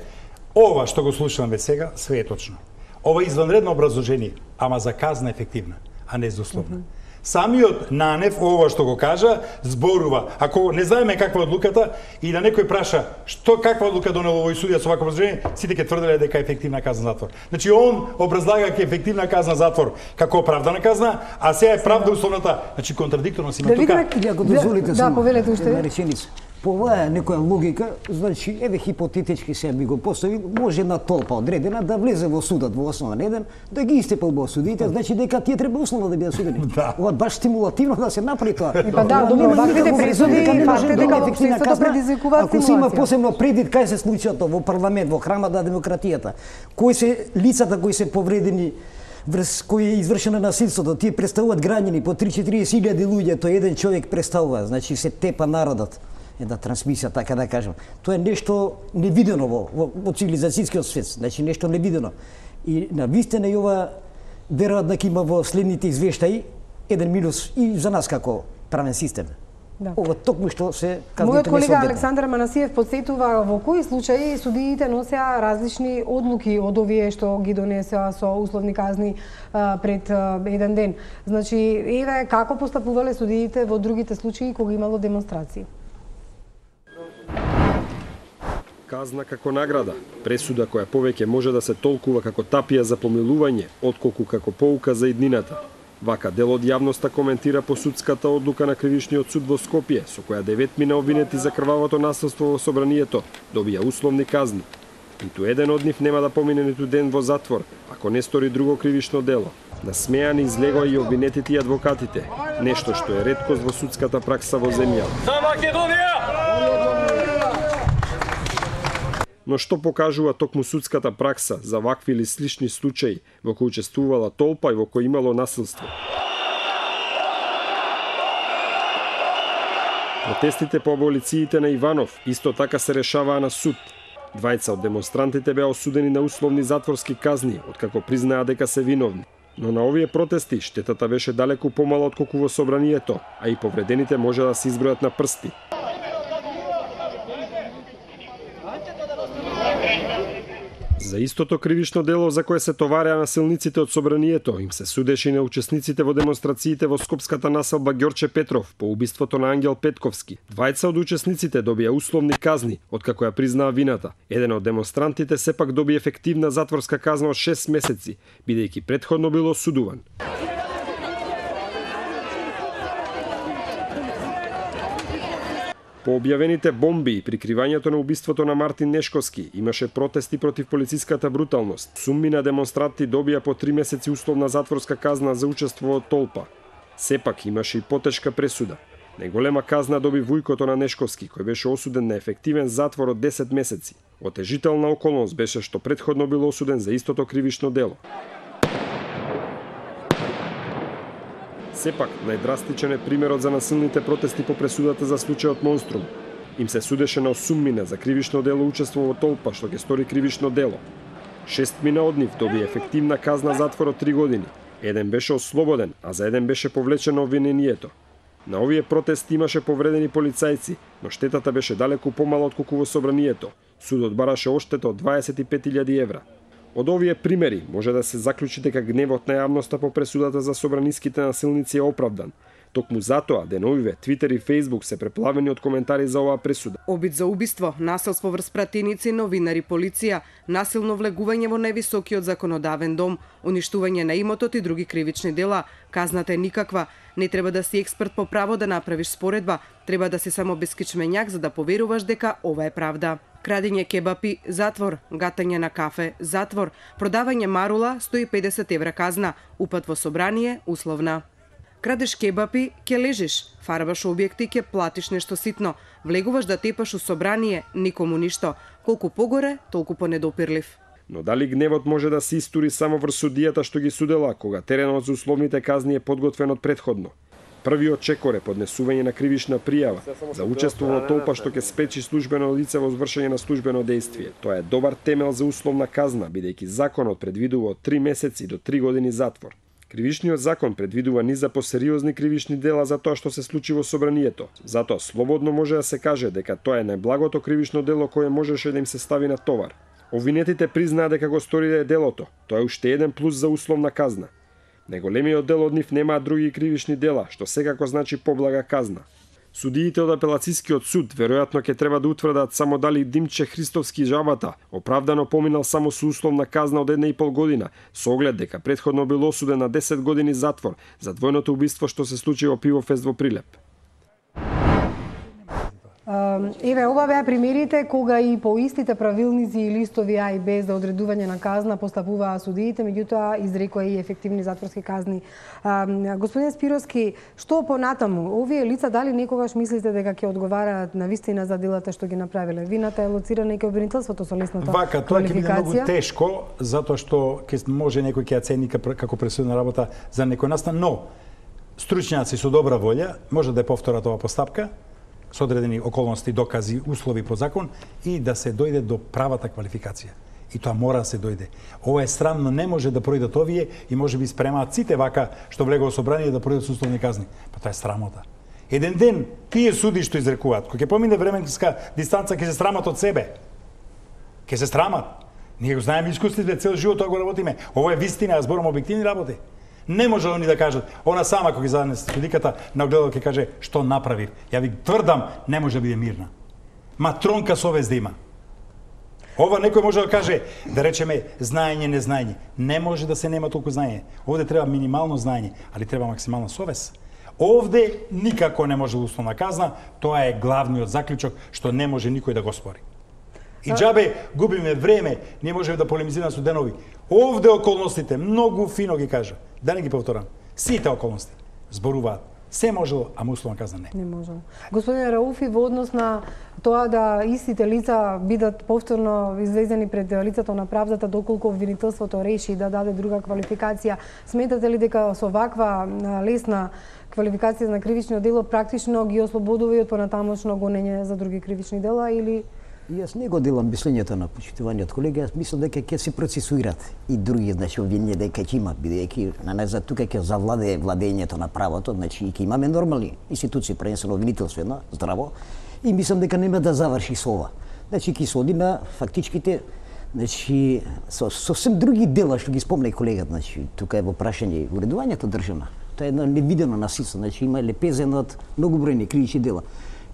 Ова што го слушам веќе сега, све е точно. Ова е изванредно образложение, ама за казна ефективна, а не за условна. Самиот Нанев, ова што го кажа, зборува. Ако не знаеме каква е одлуката и да некој праша каква одлука донел овој судија со вакво образложение, сите ќе тврделе дека е ефективна казна затвор. Значи он образлага дека е ефективна казна затвор како оправдана казна, а сега е правда условната. Значи контрадикторно си има тука. Ја го дозволите само. Да, повелете уште. Една реченица. По оваа некоја логика, значи, еве хипотетички се би го поставил, може една толпа одредена да влезе во судот во основен еден, да ги истепал во судите, значи дека тие треба условно да бидат судени. Ова баш стимулативно да се направи тоа. Па да, добро, ваквите пресуди факт е дека општеството предизвикуваат ако се има посебно предвид кај се случаат во парламент, во храмот на демократијата, кои се лицата кои се повредени врз кои е извршено насилството, тие представуваат граѓани по 3-4 илјади луѓе, тој еден човек представува, значи се тепа народот. Една трансмисија, така да кажем. Тоа е нешто невидено во цивилизацијскиот свет, значи нешто невидено. И навистина и ова веројатно ќе има во следните извештаи еден минус и за нас како правен систем. Да. Ова токму што се казните. Мојот колега Александар Манасиев подсетува во кои случаи судиите носеа различни одлуки од овие што ги донесеа со условни казни пред еден ден. Значи, еве како постапувале судиите во другите случаи кога имало демонстрации. Казна како награда, пресуда која повеќе може да се толкува како тапија за помилување, отколку како поука за иднината. Вака дел од јавноста коментира по судската одлука на Кривичниот суд во Скопје, со која 9 обвинети за крвавото насилство во собранието добија условни казни. Ниту еден од нив нема да помине ниту ден во затвор, ако не стори друго кривично дело. Насмеани излегоа и обвинетите и адвокатите, нешто што е реткост во судската пракса во земјава. За Македонија! Но што покажува токму судската пракса за вакви или слични случаи во кои учествувала толпа и во кои имало насилство? Протестите по аболициите на Иванов исто така се решаваа на суд. Двајца од демонстрантите беа осудени на условни затворски казни, откако признаа дека се виновни. Но на овие протести штетата беше далеку помала отколку во собранието, а и повредените може да се избројат на прсти. За истото кривично дело за кое се товареа насилниците од собранието, им се судеше и на учесниците во демонстрациите во скопската населба Ѓорче Петров по убиството на Ангел Петковски. Двајца од учесниците добија условни казни, откако ја признаа вината. Еден од демонстрантите сепак доби ефективна затворска казна од 6 месеци, бидејќи претходно бил осудуван. По објавените бомби и прикривањето на убиството на Мартин Нешковски имаше протести против полициската бруталност. Сумми на демонстранти добија по 3 месеци условна затворска казна за учество во толпа. Сепак имаше и потешка пресуда. Најголема казна доби вујкото на Нешковски, кој беше осуден на ефективен затвор од 10 месеци. Отежителна околност беше што претходно бил осуден за истото кривично дело. Сепак, најдрастичен е примерот за насилните протести по пресудата за случајот Монструм. Им се судеше на осумнина за кривично дело учество во толпа што ќе стори кривично дело. 6 од нив доби ефективна казна затвор од 3 години. Еден беше ослободен, а за еден беше повлечено обвинението. На овие протести имаше повредени полицајци, но штетата беше далеку помала отколку во собранието. Судот бараше оштета од 25.000 евра. Од овие примери може да се заклучи дека гневот на јавноста по пресудата за собраниските насилници е оправдан. Токму затоа деновиве Твитер и Фејсбук се преплавени од коментари за оваа пресуда. Обид за убиство, насилство врз пратеници, новинари, полиција, насилно влегување во највисокиот законодавен дом, уништување на имотот и други кривични дела. Казната е никаква. Не треба да си експерт по право да направиш споредба, треба да си само бескичменјак за да поверуваш дека ова е правда. Крадење кебапи, затвор, гатање на кафе, затвор, продавање марула, 150 евра казна, упат во собрание, условна. Крадеш кебапи, ке лежиш, фарбаш објекти, ке платиш нешто ситно, влегуваш да тепаш у собрание, никому ништо. Колку погоре, толку понедопирлив. Но дали гневот може да се истури само врз судијата што ги судела, кога теренот за условните казни е подготвен од предходно? Првиот чекор е поднесување на кривична пријава за учество во толпа што ќе спречи службено лице во извршење на службено дејствие. Тоа е добар темел за условна казна, бидејќи законот предвидува од 3 месеци до 3 години затвор. Кривичниот закон предвидува низа посериозни кривични дела за тоа што се случи во собранието. Затоа слободно може да се каже дека тоа е најблагото кривично дело кое можеше да им се стави на товар. Обвинетите признаа дека го сториле делото. Тоа е уште еден плюс за условна казна. Неголемиот дел од нив немаат други кривични дела, што секако значи поблага казна. Судиите од апелацискиот суд веројатно ќе треба да утврдат само дали Димче Христовски Жабата оправдано поминал само со условна казна од 1,5 година, со оглед дека претходно бил осуден на 10 години затвор за двојното убиство што се случи во Пивофест во Прилеп. Еве, ова беа примерите кога и по истите правилници и листови А и Б за одредување на казна постапуваа судиите, меѓутоа изрекоа и ефективни затворски казни. Господин Спироски, што понатаму? Овие лица дали некогаш мислите дека ќе одговараат на вистина за делата што ги направиле? Вината е лоцирана и ке обвинителството со лесната квалификација. Тоа ќе биде многу тешко, затоа што ќе може некој ќе ја цени како пресудна работа за некој настан, но стручњаци со добра волја може да ја повторат оваа постапка со одредени околности, докази, услови по закон и да се дојде до правата квалификација. И тоа мора да се дојде. Ова е срамно, не може да пројдат овие и може би спремаат сите вака што влегува во собрание да пројдат со условни казни. Па тоа е срамота. Еден ден тие суди што изрекуваат, кога ќе помине временска дистанца, ќе се срамат од себе. Ќе се срамат. Ние го знаеме искуствите, цел живот тоа го работиме. Ова е вистина, ја зборам објективни работи. Не може они да кажат, она сама кога ги занесе судиката на огледало ќе каже што направив. Ја ви тврдам, не може да биде мирна. Ма тронка совест да има. Ова некој може да каже, да речеме знаење, незнаење. Не може да се нема толку знаење. Овде треба минимално знаење, али треба максимална совест. Овде никако не може условна казна, тоа е главниот заклучок што не може никој да го спори. И џабе губиме време, не можеме да полемизираме со денови. Овде околностите многу фино ги кажа. Да не ги повторам. Сите околности зборуваат. Се можело, ама условна казна не. Не можело. Господин Рауфи, во однос на тоа да истите лица бидат повторно извезени пред лицето на правдата доколку обвинителството реши да даде друга квалификација, сметате ли дека со ваква лесна квалификација на кривично дело практично ги ослободува и од понатамошно гонење за други кривични дела или Јас не го делам мислењето на почитуваниот колега, јас мислам дека ќе се процесуират и други, значи обвинение дека ќе имат, бидејќи на нас за тука ќе завладее владењето на правото, значи ќе имаме нормални институции, првенствено обвинителство едно здраво, и мислам дека нема да заврши со ова. Значи ќе се оди на фактичките, значи со совсем други дела што ги спомна и колегата, значи тука е во прашање уредувањето државна. Тоа е едно невидено насилство, значи има лепезен од многобројни кривични дела.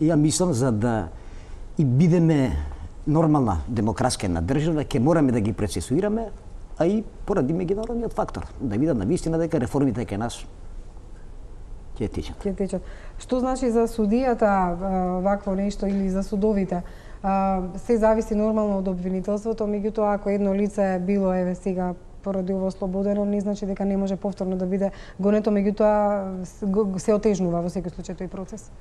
И ја мислам за да и бидеме нормална демократска една држава, ќе мораме да ги процесуираме, а и поради меѓународниот фактор, да видат на вистина дека реформите кај нас ќе течат. Ќе течат. Што значи за судијата вакво нешто или за судовите? Се зависи нормално од обвинителството, меѓутоа ако едно лице било еве сега поради ово ослободено, не значи дека не може повторно да биде гонето, меѓутоа се отежнува во секој случај тој процес.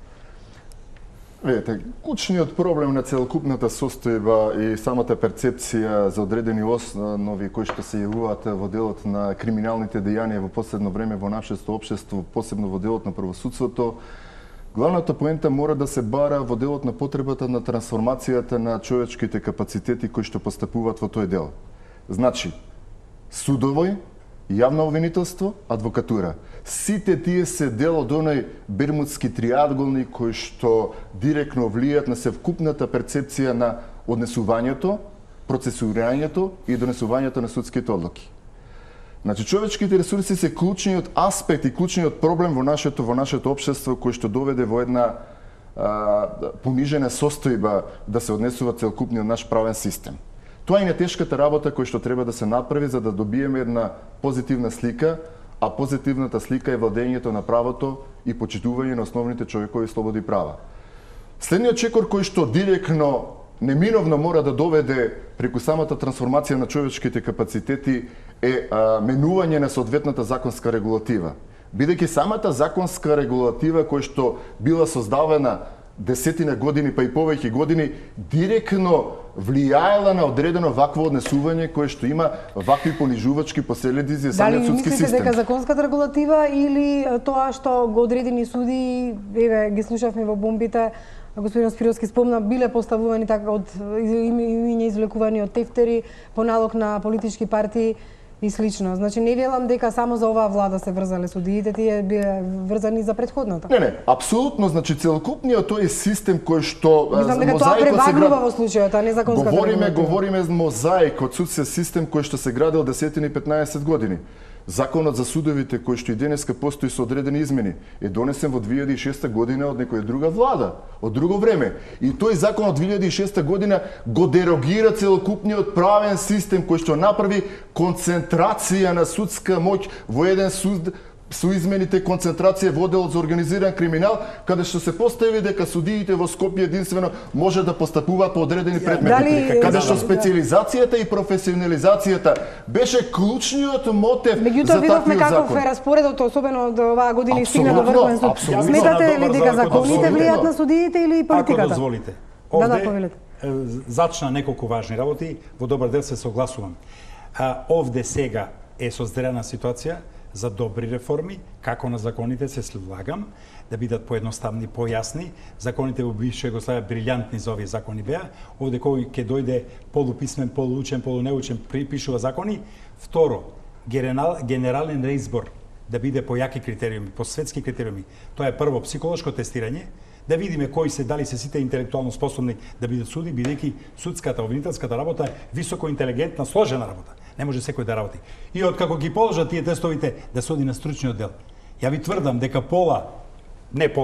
Видете, клучниот проблем на целокупната состојба и самата перцепција за одредени основи кои што се јавуваат во делот на криминалните дејанија во последно време во нашето општество, посебно во делот на правосудството, главната поента мора да се бара во делот на потребата на трансформацијата на човечките капацитети кои што постапуваат во тој дел. Значи, судови, јавно обвинителство, адвокатура. Сите тие се дел од оној бермудски триаголник кој што директно влијат на севкупната перцепција на однесувањето, процесуирањето и донесувањето на судските одлуки. Значи, човечките ресурси се клучниот аспект и клучниот проблем во нашето општество кој што доведе во една понижена состојба да се однесува целокупниот наш правен систем. Тоа е нетешката работа која што треба да се направи за да добиеме една позитивна слика, а позитивната слика е владењето на правото и почитување на основните човекови слободи и права. Следниот чекор кој што директно, неминовно мора да доведе преку самата трансформација на човечките капацитети е менување на соодветната законска регулатива. Бидејќи самата законска регулатива која што била создавана десетина години, па и повеќе години, директно влијаела на одредено вакво однесување кое што има вакви понижувачки последици за самиот судски систем. Дали мислите дека законската регулатива или тоа што го одредени суди, еве ги слушавме во бомбите, господин Спировски спомна, биле поставувани така од имиња извлекувани од тефтери по налог на политички партии и слично. Значи не велам дека само за оваа влада се врзале судиите, тие биле врзани за претходната. Не, апсолутно, значи целокупниот тој систем кој што мислам дека тоа превагнува во случајот, а не законската регулатива. Говориме мозаик од судски систем кој што се градел 10-15 години. Законот за судовите кој што и денеска постои со одредени измени е донесен во 2006 година од некоја друга влада, од друго време. И тој закон од 2006 година го дерогира целокупниот правен систем кој што направи концентрација на судска моќ во еден суд, со измените концентрација во одделот за организиран криминал, каде што се постави дека судиите во Скопје единствено може да постапуваат по одредени предмети, каде што специализацијата и професионализацијата беше клучниот мотив за таквиот закон. Меѓутоа видовме каков е распоредот, особено до оваа година и стигна до Врховен суд. Сметате ли дека законите влијаат на судиите или политиката? Ако дозволите. Овде зачна неколку важни работи, во добар дел се согласувам. Овде сега е создадена ситуација за добри реформи, како на законите се слагам, да бидат поедноставни, појасни. Законите во бивша Југославија брилјантни за овие закони беа. Овде кој ќе дојде полуписмен, полуучен, полунеучен, припишува закони. Второ, генерален реизбор да биде по јаки критериуми, по светски критериуми. Тоа е прво психолошко тестирање, да видиме кои се, дали се сите интелектуално способни да бидат суди, бидејќи судската, обвинителската работа е високо интелигентна, сложена работа. Не може секој да работи. И откако ги положат тие тестовите да се оди на стручниот дел. Ја ви тврдам дека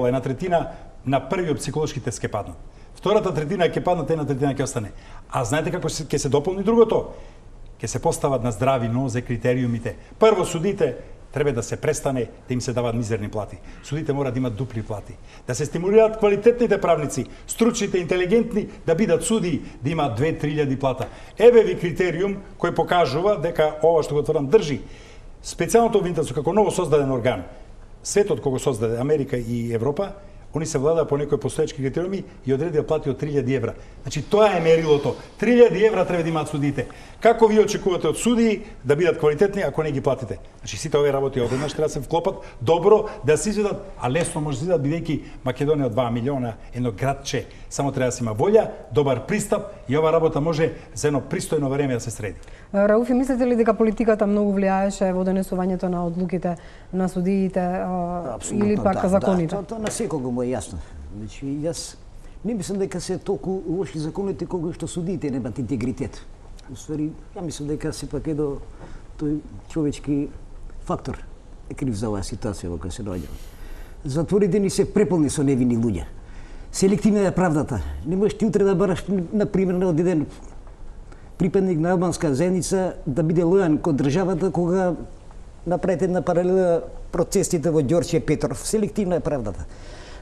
една третина на првиот психолошки тест ќе паднат. Втората третина ќе паднат, една третина ќе остане. А знаете како ќе се дополни другото? Ќе се постават на здрави нозе критериумите. Прво судите треба да се престане да им се даваат мизерни плати. Судите мора да имат дупли плати. Да се стимулираат квалитетните правници, стручните, интелигентни, да бидат суди, да имаат 2-3 плата. Еве ви критериум кој покажува дека ова што го тврдам држи. Специјалното обвинителство како ново создаден орган, светот кога создаде Америка и Европа, они се владаа по некои постоечки критериуми и одредија плати од 3000 евра. Значи тоа е мерилото. 3000 евра треба да имаат судиите. Како ви очекувате од судии да бидат квалитетни ако не ги платите? Значи сите овие работи одеднаш треба да се вклопат добро, да се изведат, а лесно може да се изведат бидејќи Македонија од 2 милиона, едно градче, само треба да се има волја, добар пристап и ова работа може за едно пристојно време да се среди. Рауфи, мислите ли дека политиката многу влијаеше во донесувањето на одлуките на судиите или пак законите? Тоа на секого му е јасно. Значи, јас не мислам дека се толку лоши законите колку што судиите немаат интегритет. Уствари, ја мислам дека сепак е до тој човечки фактор е крив за оваа ситуација во која се наоѓаме. Затворите ни се преполни со невини луѓе. Селективна е правдата. Не можеш ти утре да бараш, например, од еден припадник на албанска заедница да биде лојан кон државата кога направите една паралела процесите во Ѓорче Петров. Селективна е правдата.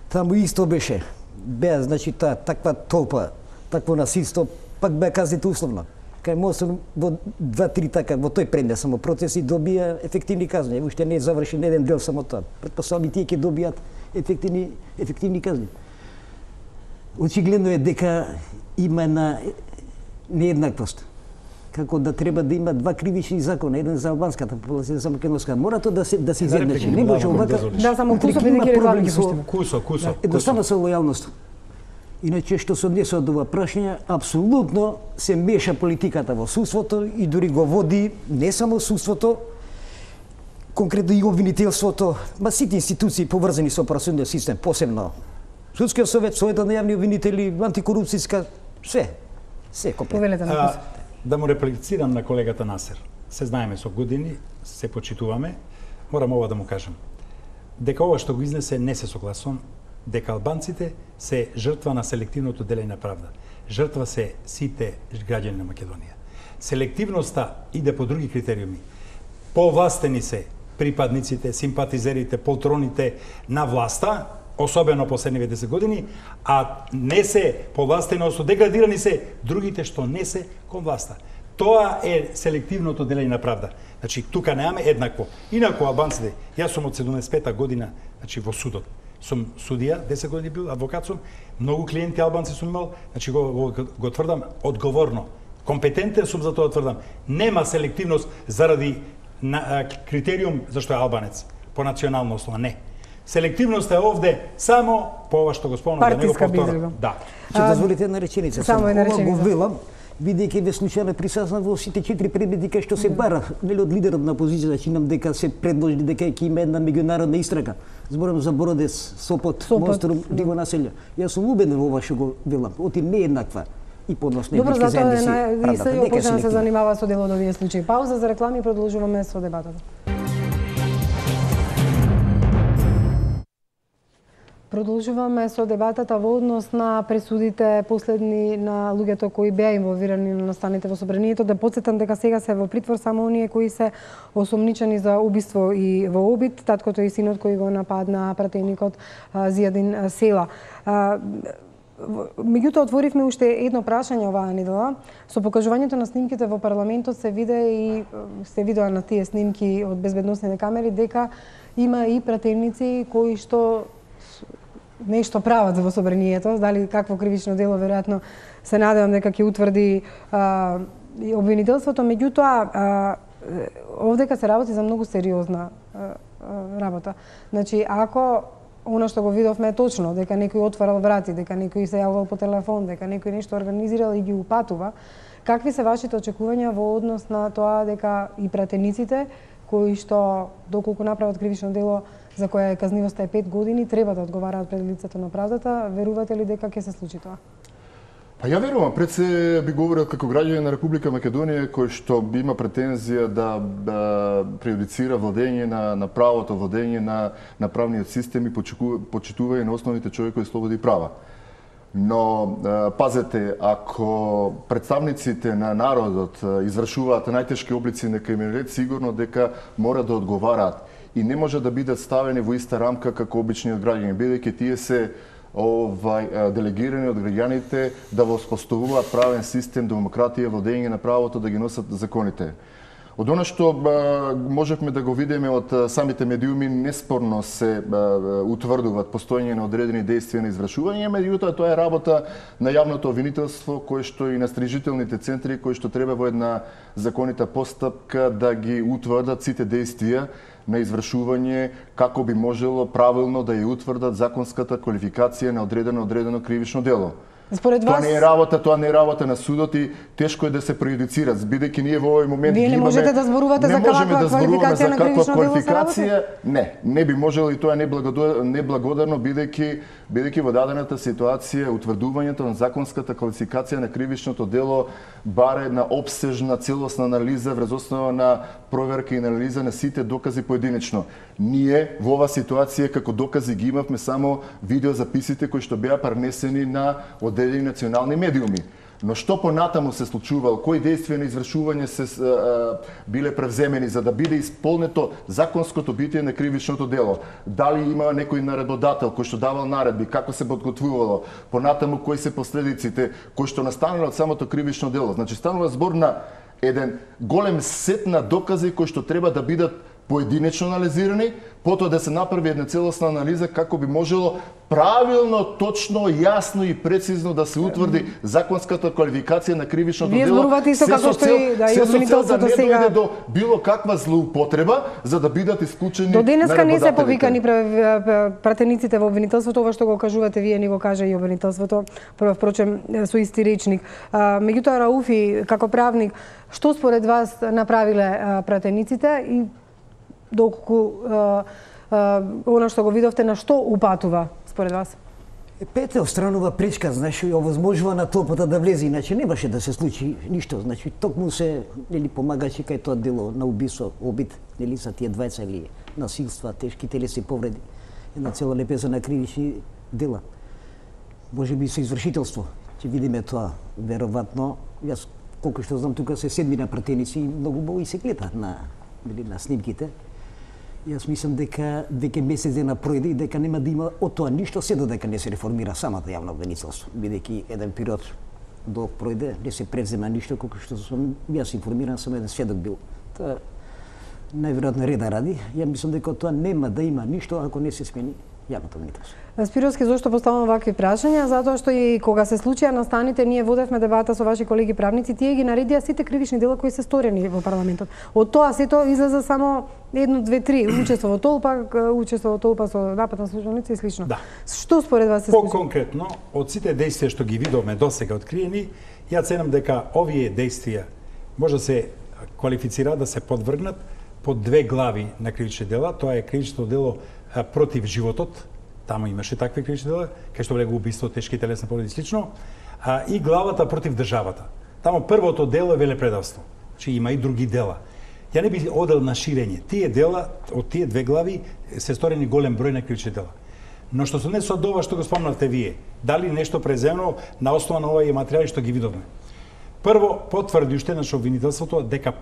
Таму исто беше. Беа, значи, таква толпа, такво насилство, пак беа казните условно. Кај Мосен во 2-3 така, во тој предмет само процеси добија ефективни казни. Уште не е завршен еден дел само тоа. Претпоставам и тие ќе добијат ефективни казни. очигледно е дека има една нееднаквост. Како да треба да има два кривични закона, еден за албанската популација, за македонската. Мора тоа да се изедначи. Не може овака. Да, само Кусо бидејќи резални ги пуштиме. Кусо. Едноставно со лојалност. Иначе што се однесува до ова прашање, апсолутно се меша политиката во судството и дури го води не само судството, конкретно и обвинителството, ма сите институции поврзани со правосудниот систем, посебно Судскиот совет, Советот на јавни обвинители, антикорупцијска, се комплетно. Да му реплицирам на колегата Насер. Се знаеме со години, се почитуваме. Морам ова да му кажам. Дека ова што го изнесе не се согласувам, дека албанците се жртва на селективното делење на правда. Жртва се сите граѓани на Македонија. Селективноста иде по други критериуми. Повластени се припадниците, симпатизерите, полтроните на власта, особено последниве 10 години, а не се повластени, одnosno деградирани се другите што не се кон власта. Тоа е селективното делење на правда. Значи, тука немаме еднакво. Инаку албанците, јас сум од 75-та година, значи во судот. Сум судија, 10 години бил, адвокат сум, многу клиенти албанци сум имал, значи го тврдам одговорно. Компетентен сум за тоа тврдам. Нема селективност заради критериум зашто е албанец, по национална основа, не. Селективноста е овде само по ова што го спомнам, да не го повторам. Да. Ќе дозволите една реченица. Само една реченица. Го велам, бидејќи ве случајно присуствувам во сите 4 предмети кај што се бара, нели од лидерот на опозицијата, чинам дека се предложи дека ќе има една меѓународна истрага. Зборам за Бородец, Сопот, Монструм, Диво населја. Јас сум убеден во ова што го велам. Оти не е еднаква и поднос Добро, затоа и се почна да се занимава со делот овие случаи. Пауза за реклами и продолжуваме со дебатата. Продолжуваме со дебатата во однос на пресудите последни на луѓето кои беа инволвирани на настаните во собранието. Да потсетам дека сега се во притвор само оние кои се осомничени за убиство и во обид, таткото и синот кои го нападна пратеникот Зијадин Села. Меѓутоа отворивме уште едно прашање оваа недела. Со покажувањето на снимките во парламентот се видеа на тие снимки од безбедносните камери дека има и пратеници кои што нешто прават во собранието, дали какво кривично дело, веројатно се надевам дека ќе утврди обвинителството, меѓутоа овдека се работи за многу сериозна работа. Значи, ако она што го видовме е точно, дека некој отварал врати, дека некој се јавувал по телефон, дека некој нешто организирал и ги упатува, какви се вашите очекувања во однос на тоа дека и пратениците кои што доколку направат кривично дело за која казнивоста е 5 години, треба да одговараат пред лицето на правдата? Верувате ли дека ќе се случи тоа? Па ја верувам, пред се би говорил како граѓанин на Република Македонија кој што има претензија да прејудицира владење на правото, владење на правниот систем и почитување на основните човекови слободи и права. Но пазете, ако представниците на народот извршуваат најтешки облици на криминалитет, сигурно дека мора да одговараат и не може да бидат ставени во иста рамка како обичниот граѓани, бидејќи тие се делегирани од граѓаните да воспоставуваат правен систем, демократија, владење на правото, да ги носат законите. Од она што можевме да го видиме од самите медиуми, неспорно се утврдуваат постоење на одредени действија на извршување, меѓутоа тоа е работа на јавното обвинителство, кој што и на стражителните центри, кои што треба во една законита постапка да ги утврдат сите действија на извршување, како би можело правилно да ја утврдат законската квалификација на одредено кривично дело. Според вас... Тоа не е работа на судот и тешко е да се прејудицира, бидејќи ние во овој момент Вие не можете да зборувате за каква квалификација на кривично дело се работи? Не би можело и тоа неблагодарно, бидејќи во дадената ситуација утврдувањето на законската квалификација на кривичното дело баре на обсежна целосна анализа врз основа на проверка и анализа на сите докази поединечно. Ние во оваа ситуација како докази ги имавме само видеозаписите кои што беа пренесени на одредени национални медиуми. Но што понатаму се случувало, кои действија на извршување се биле превземени за да биде исполнето законското битие на кривичното дело? Дали има некој наредбодател кој што давал наредби, како се подготвувало, понатаму кои се последиците кои што настанале од самото кривично дело? Значи станува збор на еден голем сет на докази кои што треба да бидат поединечно анализирани, потоа да се направи една целосна анализа како би можело правилно, точно, јасно и прецизно да се утврди законската квалификација на кривичното Вие дело. зборувате исто како што и обвинителството да сега. не дојде до било каква злоупотреба за да бидат исклучени. До денеска не се повикани наредбодателите. пратениците во обвинителството, ова што го кажувате вие, не го кажа и обвинителството, впрочем со исти речник. Меѓутоа Рауфи, како правник, што според вас направиле пратениците и доколку она што го видовте, на што упатува според вас? Пете отстранува пречка, значи, и овозможува на толпата да влезе, иначе немаше да се случи ништо. Значи, токму се, нели, помагачи кај тоа дело на убиство, обид, нели, са тие двајца или насилства, тешки телесни повреди, една цела лепеза на кривични дела. Може би со извршителство. Ќе видиме тоа, веројатно. Јас, колку што знам, тука се 7 пратеници и многу убаво и се гледа на снимките. Јас мислам дека веќе месец дена пројде и дека нема да има од тоа ништо се додека не се реформира самата јавно обвинителство, бидејќи еден период долг пројде, не се превзема ништо, колку што сум јас информиран, само еден сведок бил. Тоа најверојатно реда ради. Ја мислам дека тоа нема да има ништо ако не се смени јавното обвинителство. Спировски, зошто поставам вакви прашања? Затоа што и кога се случија настаните, ние водевме дебата со ваши колеги правници, тие ги наредија сите кривични дела кои се сторени во парламентот. Од тоа сето излезе само 1, 2, 3 учество во толпа со напад на службеници и слично. Да. Што според вас се случи? По-конкретно, од сите дејствија што ги видовме досега откриени, ја ценам дека овие дејствија може да се квалифицираат, да се подвргнат под две глави на кривични дела. Тоа е кривичното дело против животот, таму имаше такви кривични дела, кај што влегува убиство, тешки телесни повреди и слично, и главата против државата. Таму првото дело е велепредавство, че има и други дела. Ја не би одел на ширење. Тие дела, од тие две глави, се сторени голем број на кривични дела. Но што се однесува до ова што го спомнавте вие, дали нешто преземено на основа на овие материјали што ги видовме. Прво, потврди уште еднаш обвинителството дека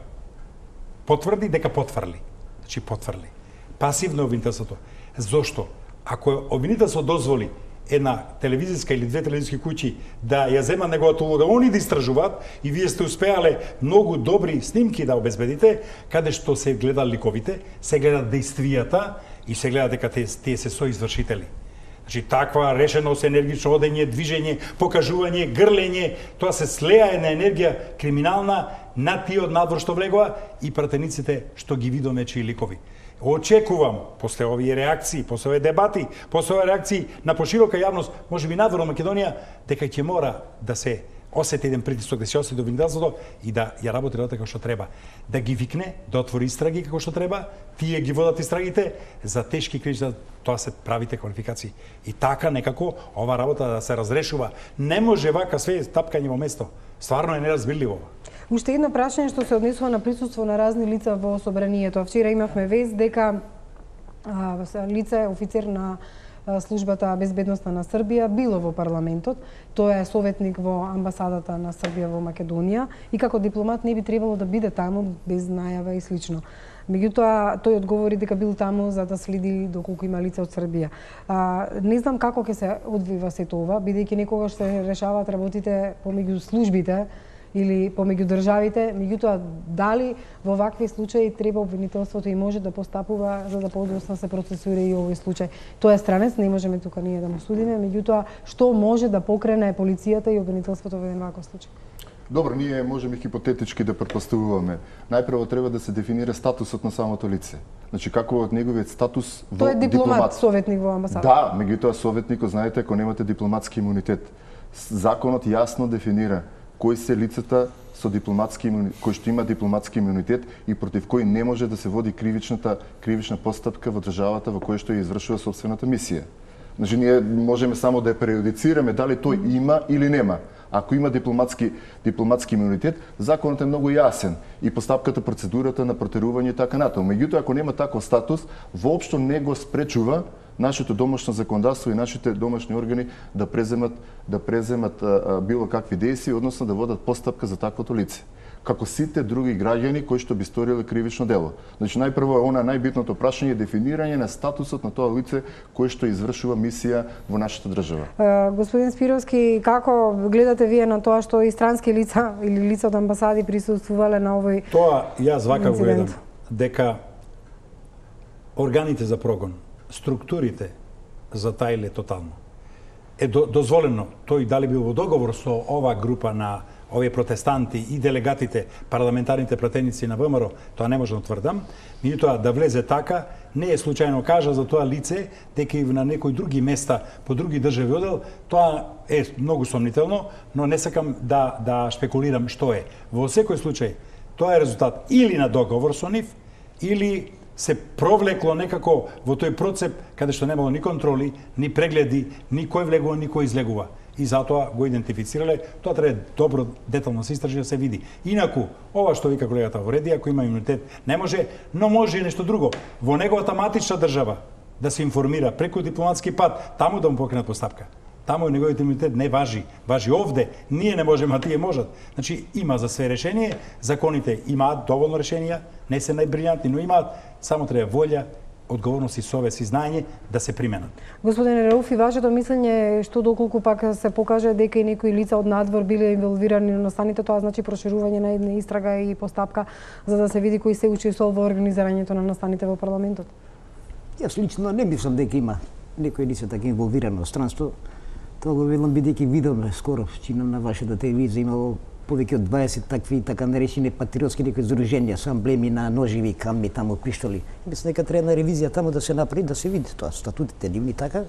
потврди дека потврли. Значи потврли. Пасивно обвинителството. Зошто? Ако обвинителство дозволи една телевизиска или две телевизиски куќи да ја зема неговата улога, они да истражуваат и вие сте успеале многу добри снимки да обезбедите, каде што се гледат ликовите, се гледат действијата и се гледа дека тие се соизвршители. Значи, таква решеност, енергично одење, движење, покажување, грлење, тоа се слеа една енергија криминална на тие од надвор што влегува и пратениците што ги видоме чии ликови. Очекувам, после овие реакции, после овие дебати, после овие реакции на поширока јавност, може би надвор од Македонија, дека ќе мора да се осети еден притисок, да се осети обвинителството и да ја работи како што треба. Да ги викне, да отвори истраги како што треба, тие ги водат истрагите, за тешки кривични тоа се правите квалификации. И така некако ова работа да се разрешува. Не може вака све тапкање во место. Стварно е неразбирливо. Уште едно прашање што се однесува на присуство на разни лица во собранието. Вчера имавме вест дека лице, офицер на службата безбедноста на Србија било во парламентот. Тој е советник во амбасадата на Србија во Македонија и како дипломат не би требало да биде таму без најава и слично. Меѓутоа, тој одговори дека бил таму за да следи доколку има лица од Србија. Не знам како ќе се одвива сето ова, бидејќи некогаш се решаваат работите помеѓу службите или помеѓу државите, меѓутоа дали во вакви случаи треба обвинителството и може да постапува за да подоцна се процесуира и овој случај. Тоа е странец, не можеме тука ние да му судиме, меѓутоа што може да покрене полицијата и обвинителството во еден ваков случај? Добро, ние можеме хипотетички да претпоставуваме. Најпрво треба да се дефинира статусот на самото лице. Значи како од неговиот статус во Тој е дипломат, советник во амбасадата. Да, меѓутоа советникот, знаете, ако немате дипломатски имунитет, законот јасно дефинира кои се лицата со дипломатски кои што има дипломатски имунитет и против кои не може да се води кривична постапка во државата во која што ја извршува собствената мисија. Значи ние можеме само да ја преюдицираме дали тој има или нема. Ако има дипломатски имунитет, законот е многу јасен и постапката, процедурата на протерување и така натаму. Меѓутоа, ако нема таков статус, воопшто не го спречува нашето домашно законодавство и нашите домашни органи да преземат било какви действија, односно да водат постапка за таквото лице, како сите други граѓани кои што би сториле кривично дело. Значи најпрво она најбитното прашање е дефинирање на статусот на тоа лице кое што извршува мисија во нашата држава. Господин Спировски, како гледате вие на тоа што и странски лица или лица од амбасади присуствувале на овој Тоа јас вака го гледам, дека органите за прогон, структурите за тајле тотално, е дозволено, тој дали бил во договор со ова група на овие протестанти и делегатите, парламентарните пратеници на ВМРО, тоа не може да тврдам, меѓутоа да влезе така, не е случајно кажа за тоа лице дека и на некои други места по други држави одел, тоа е многу сомнително, но не сакам да шпекулирам што е. Во секој случај, тоа е резултат или на договор со нив, или се провлекло некако во тој процеп каде што немало ни контроли, ни прегледи, ни кој влегува, ни кој излегува. И затоа го идентифицирале, тоа треба добро детално се истражи да се види. Инаку, ова што вика колегата во реди, ако има имунитет, не може, но може и нешто друго. Во неговата матична држава да се информира преку дипломатски пат, таму да му покренат постапка. Таму неговиот имунитет не важи. Важи овде. Ние не можеме, а тие можат. Значи, има за све решение, законите имаат доволно решенија, не се најбрилјантни, но имаат, само треба волја, одговорност и совест и знаење да се применат. Господине Рауфи, вашето мислење што доколку пак се покаже дека и некои лица од надвор биле инволвирани на настаните, тоа значи проширување на една истрага и постапка за да се види кои се учествувал во организирањето на настаните во парламентот? Јас лично не мислам дека има некои лица така инволвирано од странство. Тоа го велам бидејќи видовме скоро, чинам на вашата телевизија, имало повеќе од 20 такви така наречени патриотски некои здруженија со амблеми на ножеви, камни, таму пиштоли. Мислам дека треба на ревизија таму да се направи, да се види тоа, статутите нивни така.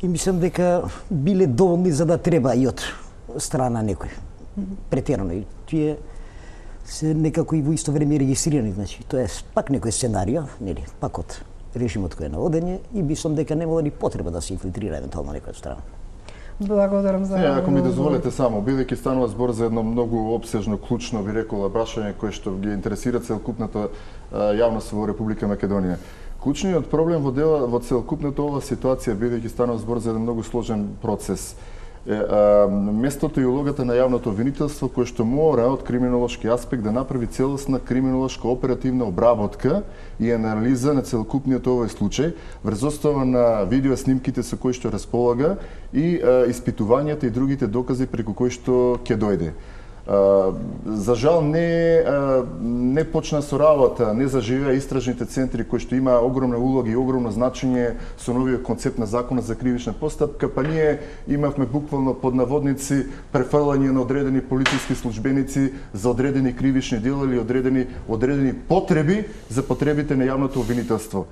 И мислам дека биле доволни за да треба и од страна некој. Претерано. И тие се некако и во исто време регистрирани, значи тоа е пак некој сценарио, нели, пак од режимот кој е на одење и мислам дека немало ни потреба да се инфилтрира евентуално некоја страна. Благодарам за... Ако ми дозволите само, бидејќи станува збор за едно многу обсежно, клучно, би рекола, прашање кое што ги интересира целокупната јавност во Република Македонија. Клучниот проблем во целокупната ова ситуација, бидејќи станува збор за еден многу сложен процес, местото и улогата на јавното обвинителство кое што мора од криминолошки аспект да направи целосна криминолошка оперативна обработка и анализа на целокупниот овој случај врз основа на видео снимките со кои што располага и испитувањата и другите докази преку кои што ќе дојде. За жал не почна со работа, не заживеа истражните центри кои што има огромна улога и огромно значење со новиот концепт на законот за кривична постапка, па ние имавме буквално под наводници префрлање на одредени полициски службеници за одредени кривични дела или одредени потреби за потребите на јавното обвинителство.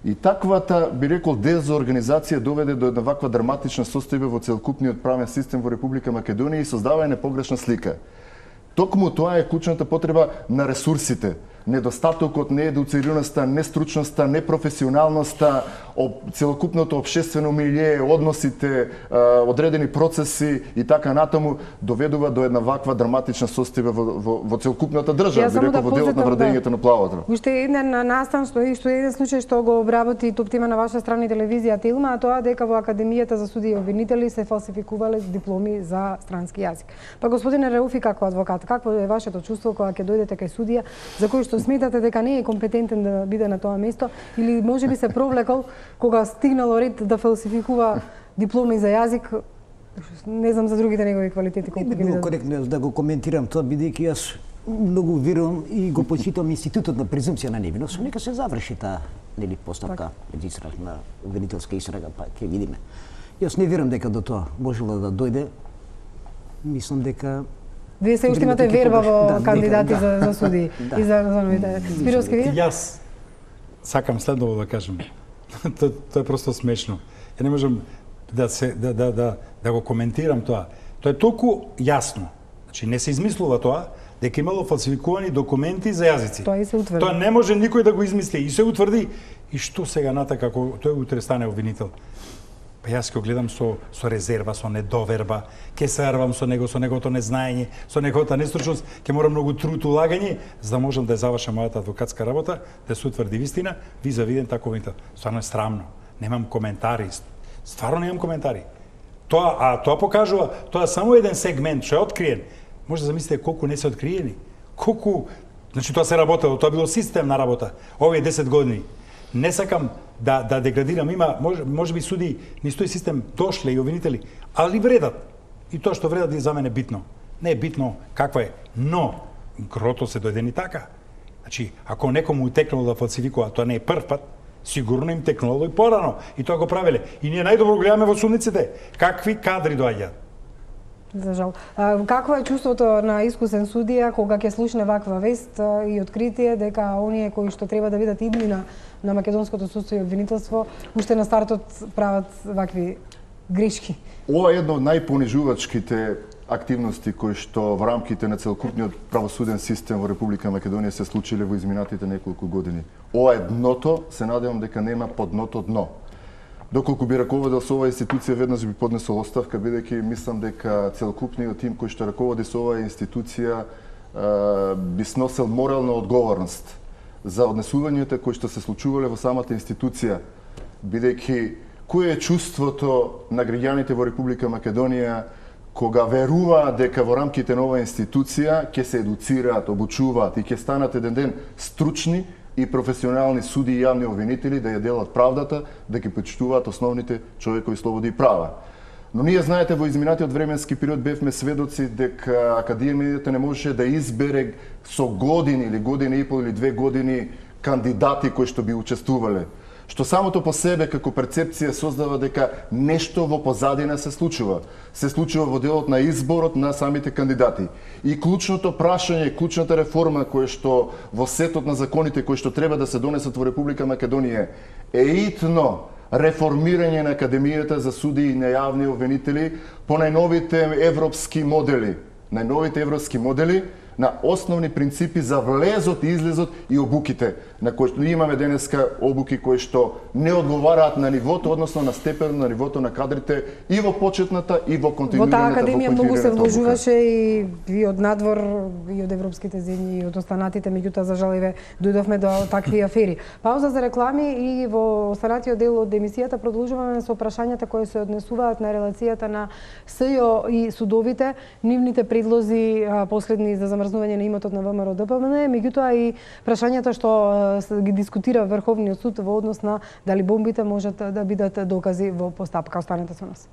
И таквата, би рекол, дезорганизација доведе до една ваква драматична состојба во целокупниот правен систем во Република Македонија и создавање на погрешна слика. Токму тоа е клучната потреба на ресурсите. Недостатокот, неедуцираноста, нестручноста, непрофесионалноста, целокупното општествено милје, односите, одредени процеси и така натаму доведува до една ваква драматична состојба во целокупната држава, би рекол, во делот на владењето на плавото. Уште еден настан што еден случај што го обработи топтима на ваша страна и телевизија Тилма, а тоа дека во Академијата за судии и обвинители се фалсификувале дипломи за странски јазик. Па господине Рауфи, како адвокат, какво е вашето чувство кога ќе дојдете кај судија за кој што сметате дека не е компетентен да биде на тоа место или можеби се провлекол кога стигнало ред да фалсификува дипломи за јазик? Не знам за другите негови квалитети колку ги видат. Коректно да го коментирам тоа бидејќи јас многу верувам и го почитам институтот на презумпција на невиност. Нека се заврши таа постапка на обвинителска истрага, па ќе видиме. Јас не верувам дека до тоа можело да дојде. Мислам дека вие се уште имате верба во кандидати за судии и за новите. Спировски, вие? Јас сакам следново да кажем. Тоа е просто смешно. Ја не можам да го коментирам тоа. Тоа е толку јасно. Значи не се измислува тоа дека имало фалсификувани документи за јазици. Тоа и се утврди. Тоа не може никој да го измисли и се утврди. И што сега натака како тој утре стане обвинител? Па јас ќе гледам со резерва, со недоверба, ќе се арвам со неговото незнаење, со неговата нестручност, ќе морам многу труд улагање за да можам да ја завршам мојата адвокатска работа, да се утврди вистина, виза-ви таков обвинител. Стварно е срамно. Немам коментари. Стварно немам коментари. Тоа покажува, тоа е само еден сегмент што е откриен. Може да замислите колку не се откриени. Значи тоа се работело, тоа било системна работа. Овие 10 години. Не сакам да деградирам, има можеби суди низ тој систем дошле и обвинители, али вредат. И тоа што вредат е за мене битно. Не е битно каква е, но грото се дојдени така. Значи, ако некому утекнало да фалсификува, тоа не е прв пат, сигурно им текнувало и порано. И тоа го правеле. И ние најдобро гледаме во судниците какви кадри доаѓаат. За жал. Какво е чувството на искусен судија кога ќе слушне ваква вест и откритие дека оние кои што треба да бидат иднина на македонското судство и обвинителство уште на стартот прават вакви грешки? Ова е едно од најпонижувачките активности кои што во рамките на целокупниот правосуден систем во Република Македонија се случиле во изминатите неколку години. Ова е дното, се надевам дека нема под дното дно. Доколку би раководел со оваа институција, веднаш би поднесол оставка, бидејќи мислам дека целокупниот тим кој што раководи со оваа институција би сносел морална одговорност за однесувањата кои што се случувале во самата институција, бидејќи кое е чувството на граѓаните во Република Македонија кога веруваат дека во рамките на оваа институција ќе се едуцираат, обучуваат и ќе станат еден ден стручни и професионални суди и јавни обвинители да ја делат правдата, да ги почитуваат основните човекови слободи и права. Но ние, знаете, во изминатиот временски период бевме сведоци дека Академијата не можеше да избере со години или година и пол или 2 години кандидати кои што би учествувале. Што самото по себе како перцепција создава дека нешто во позадина се случува. Се случува во делот на изборот на самите кандидати. И клучното прашање, клучната реформа која што во сетот на законите кои што треба да се донесат во Република Македонија е итно реформирање на Академијата за суди и на јавни обвинители по најновите европски модели. Најновите европски модели на основни принципи за влезот и излезот и обуките, на кои што имаме денеска обуки кои што не одговараат на нивото, односно на степен на нивото на кадрите и во почетната и во континуираната. Во таа академија многу се вложуваше и од надвор, и од европските земји, и од останатите, меѓутоа за жал дојдовме до такви афери. Пауза за реклами и во останатиот дел од емисијата продолжуваме со прашањата кои се однесуваат на релацијата на СЈО и судовите, нивните предлози последни за замрзнување на имотот на ВМРО ДПМН, меѓутоа и прашањата што ги дискутира Врховниот суд во однос на дали бомбите можат да бидат докази во постапка. Останете со нас.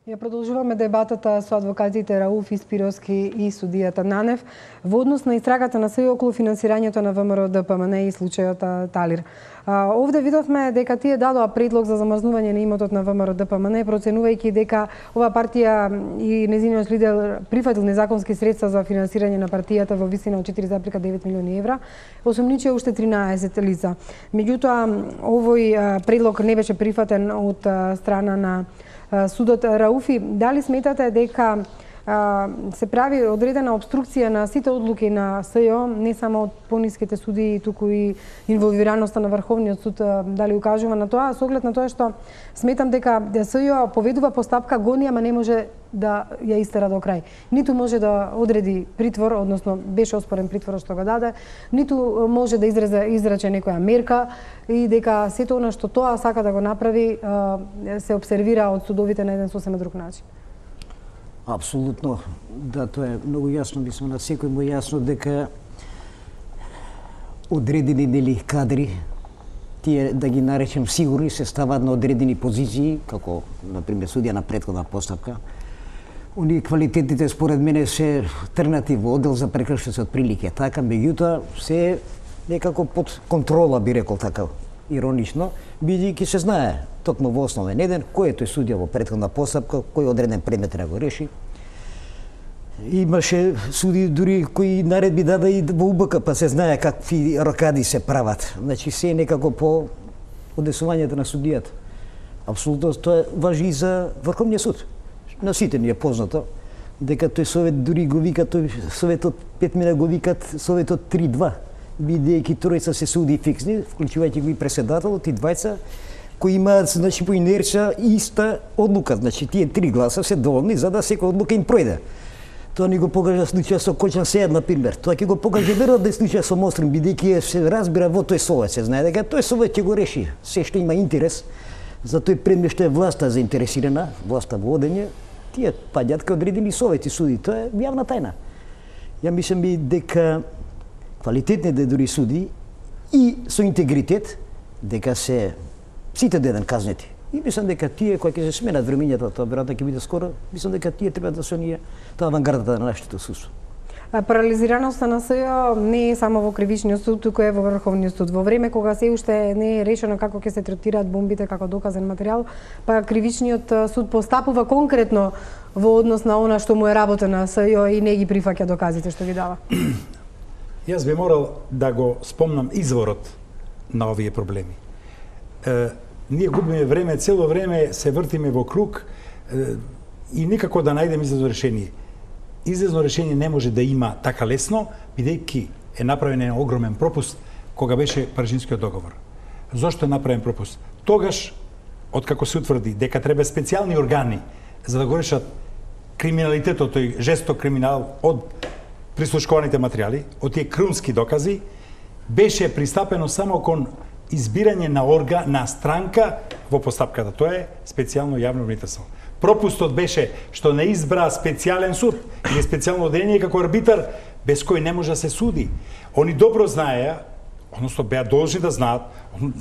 Ја продолжуваме дебатата со адвокатите Рауфи Спироски и судијата Нанев во однос на истрагата на СЈО околу финансирањето на ВМРО ДПМН и случајот Талир. Овде видовме дека тие дадоа предлог за замрзнување на имотот на ВМРО ДПМН, проценувајќи дека оваа партија и нејзиниот лидер прифатил незаконски средства за финансирање на партијата во висина од 4,9 милиони евра, осумничија уште 13 лица. Меѓутоа, овој предлог не беше прифатен од страна на судот. Рауфи, дали сметате дека се прави одредена обструкција на сите одлуки на СЈО, не само од пониските суди, туку и инволвираноста на Врховниот суд, дали укажува на тоа, со оглед на тоа што сметам дека СЈО поведува постапка гонија, ама не може да ја истера до крај. Ниту може да одреди притвор, односно беше оспорен притворот што го даде, ниту може да изрече некоја мерка и дека сето она што тоа сака да го направи се обсервира од судовите на еден сосема друг начин. Апсолутно, да, тоа е многу јасно, мислам на секој му јасно дека одредени дели кадри, тие да ги наречем сигурни, се ставаат на одредени позиции, како например судија на претходна постапка. Оние квалитетите според мене се трнати во оддел за прекршоци од прилike, така, меѓутоа се некако под контрола, би рекол така, иронично, бидејќи се знае токму во основен еден кој е тој судија во претходна постапка, кој одреден предмет да го реши. Имаше суди дури кои наредби даде и во УБК, па се знае какви рокади се прават. Значи се некако по однесувањето на судијата. Апсолутно тоа важи и за Врховниот суд. На сите ни е познато дека тој совет дури го вика, тој советот 5 мина го викат советот 3-2, бидејќи тројца се суди фиксни, вклучувајќи го и преседателот и двајца кои имаат, значи, по инерција иста одлука. Значи, тие 3 гласа се доволни за да секоја одлука им пројде. Тоа ни го покажа случај со Кочан Сејад, например. Тоа ќе го покаже веројатно случај со Мострин, бидејќи се разбира во тој совет, се знае дека тој совет ќе го реши се што има интерес за тој предмет што е власта заинтересирана, власта во одење, тие паѓаат кај одредени совети суди. Тоа е јавна тајна. Ја мислам и дека квалитетните дури суди и со интегритет, дека се сите деден казнети. И мислам дека тие кои ќе се сменат времињата, тоа веројатно ќе биде скоро, мислам дека тие треба да се оние тоа авангардата на нашето судство. Парализираноста на СЈО не е само во кривичниот суд, туку е во Врховниот суд. Во време кога се уште не е решено како ќе се третираат бомбите како доказен материјал, па кривичниот суд постапува конкретно во однос на она што му е работа на СЈО и не ги прифаќа доказите што ги дава. Јас би морал да го спомнам изворот на овие проблеми. Ние губиме време, цело време се вртиме во круг и никако да најдеме излезно решение. Излезно решение не може да има така лесно, бидејќи е направен огромен пропуст кога беше Парижинскиот договор. Зошто е направен пропуст? Тогаш, откако се утврди дека треба специјални органи за да го решат криминалитетот, тој жесток криминал од прислушкуваните материјали, од тие крунски докази, беше пристапено само кон избирање на странка во постапката. Тоа е специјално јавно обвинителство. Пропустот беше што не избра специјален суд или специјално одделение како арбитар без кој не може да се суди. Они добро знаеа, односно беа должни да знаат,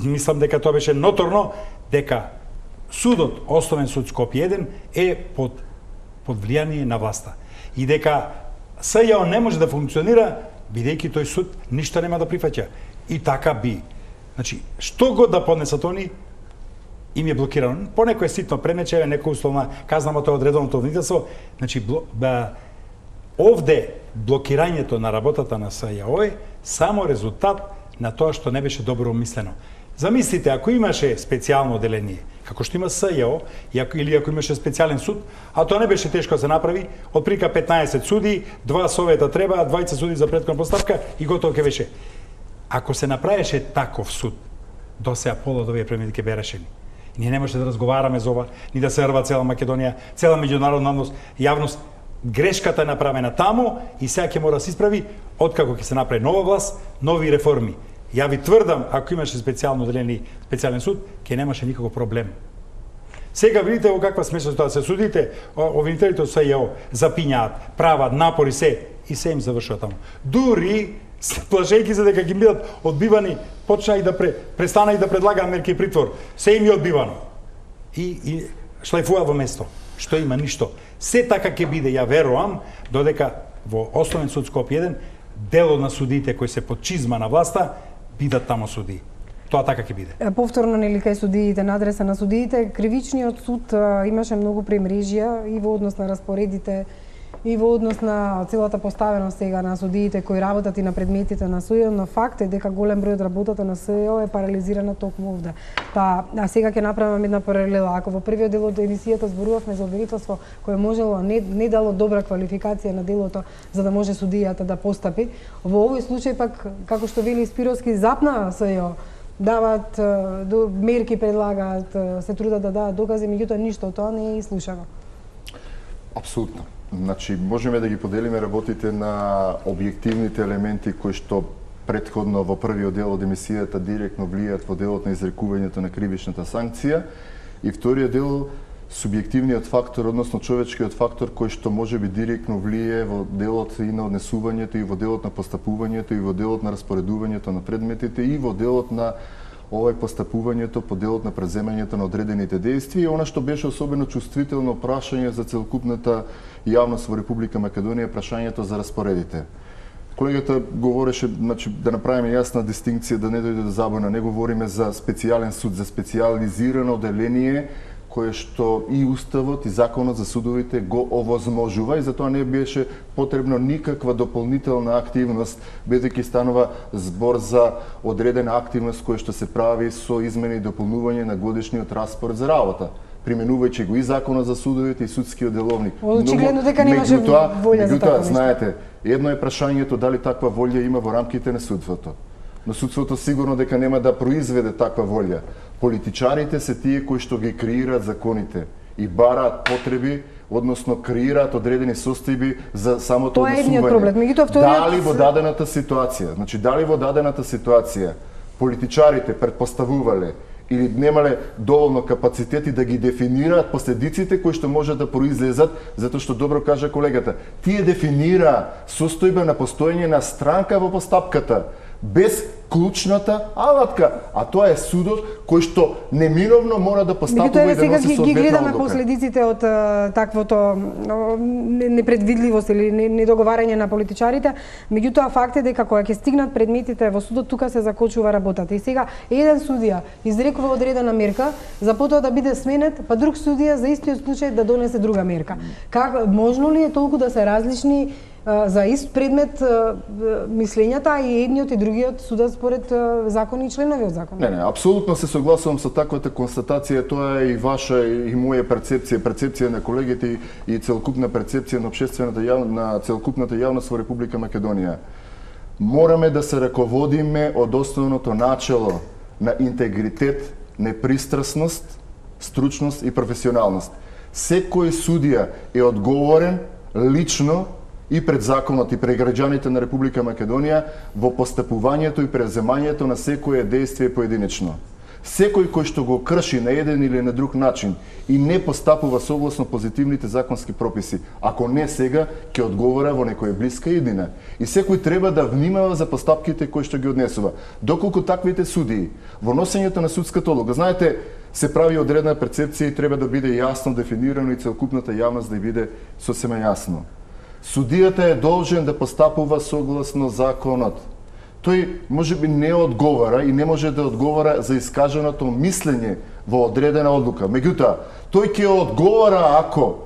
мислам дека тоа беше ноторно, дека судот, Основен суд Скопје 1 е под влијание на власта. И дека СЈО не може да функционира бидејќи тој суд ништо нема да прифаќа. И така би. Значи, што го да поднесат они, им е блокирано. По некој ситно премечеве, некој условна казна, ама тоа од редовното обвинителство. Значи, овде блокирањето на работата на СЈО е само резултат на тоа што не беше добро умислено. Замислите, ако имаше специјално одделение, како што има СЈО, или ако имаше специјален суд, а тоа не беше тешко да се направи, отприка 15 суди, 2 совета треба, 20 суди за претходна постапка и готово ќе беше. Ако се направеше таков суд, до сега пола од овие предмети ќе беа решени. Ние не може да разговараме за ова, ни да се рва цела Македонија, цела меѓународна јавност. Грешката е направена таму и сега ќе мора да се исправи откако ќе се направи нова власт, нови реформи. Ја ви тврдам, ако имаше специјално одделени специјален суд, ќе немаше никаков проблем. Сега видите во каква смешна ситуација. Судите, обвинителите од СЈО запињаат, прават напори се и се им завршува таму. Дури плашејќи се дека ги бидат одбивани, почна и да престана и да предлага мерки и притвор. Се им е одбивано. И шлајфува во место. Што има ништо. Се така ќе биде, ја верувам, додека во Основен суд Скопје 1 делот на судиите кои се под чизма на власта бидат тамо судии. Тоа така ќе биде. Повторно нели кај судиите, на адреса на судиите, кривичниот суд имаше многу премрежија и во однос на распоредите и во однос на целата поставеност сега на судиите кои работат и на предметите на СЈО, но факт е дека голем број од работата на СЈО е парализирана токму овде. Па, а сега ќе направам една паралела. Ако во првиот дел од емисијата зборувавме за обвинителство кое можело не дало добра квалификација на делото за да може судијата да постапи, во овој случај пак, како што вели Спировски, запна СЈО, дават мерки, предлагаат, се трудат да дадат докази, меѓутоа ништо од тоа не е ислушано. Апсолутно. Значи, можеме да ги поделиме работите на објективните елементи кои што претходно во првиот дел од емисијата директно влијаат во делот на изрекувањето на кривичната санкција и вториот дел субјективниот фактор, односно човечкиот фактор кој што можеби директно влијае во делот и на однесувањето и во делот на постапувањето и во делот на распоредувањето на предметите и во делот на постапувањето по делот на преземањето на одредените дејства и она што беше особено чувствително прашање за целокупната јавност во Република Македонија, прашањето за распоредите. Колегата говореше, значи, да направиме јасна дистинкција, да не дојде до забуна, не говориме за специјален суд, за специјализирано одделение кое што и Уставот и Законот за судовите го овозможува и затоа не беше потребно никаква дополнителна активност, бидејќи станува збор за одредена активност која што се прави со измени и дополнување на годишниот распоред за работа, применувајќи го и Законот за судовите и судскиот деловник. Очигледно дека немаше волја за такво нешто. Знаете, едно е прашањето дали таква волја има во рамките на судството. Но судството сигурно дека нема да произведе таква волја. Политичарите се тие кои што ги креираат законите и бараат потреби, односно креираат одредени состојби за самото однесување. Тоа е едниот проблем. Меѓутоа вториот... Дали во дадената ситуација, значи дали во дадената ситуација политичарите претпоставувале или немале доволно капацитети да ги дефинираат последиците кои што може да произлезат, затоа што добро кажа колегата, тие дефинира состојба на постоење на странка во постапката. без клучната алатка, а тоа е судот кој што неминовно мора да постапува и да носи соодветна ги гледаме одлука. последиците од таквото непредвидливост или недоговарање на политичарите, меѓутоа факт е дека кога ќе стигнат предметите во судот, тука се закочува работата. И сега еден судија изрекува одредена мерка, за потоа да биде сменет, па друг судија за истиот случај да донесе друга мерка. Как можно ли е толку да се различни за ист предмет мислењата и едниот и другиот судат според закони и членови од закон? Не, апсолутно се согласувам со таквата констатација, тоа е и ваша и моја перцепција на колегите и целокупна перцепција на општествената на целокупната јавност во Република Македонија. Мораме да се раководиме од основното начело на интегритет, непристрасност, стручност и професионалност. Секој судија е одговорен лично и пред законот и пред граѓаните на Република Македонија во постапувањето и преземањето на секое действие поединечно. Секој кој што го крши на еден или на друг начин и не постапува согласно позитивните законски прописи, ако не сега, ќе одговара во некоја блиска иднина. И секој треба да внимава за постапките кои што ги однесува. Доколку таквите судии во носењето на судската одлука, знаете, се прави одредена перцепција и треба да биде јасно дефинирано и целокупната јавност да биде сосема јасно. Судијата е должен да постапува согласно законот. Тој можеби не одговара и не може да одговара за искажаното мислење во одредена одлука. Меѓутоа, тој ќе одговара ако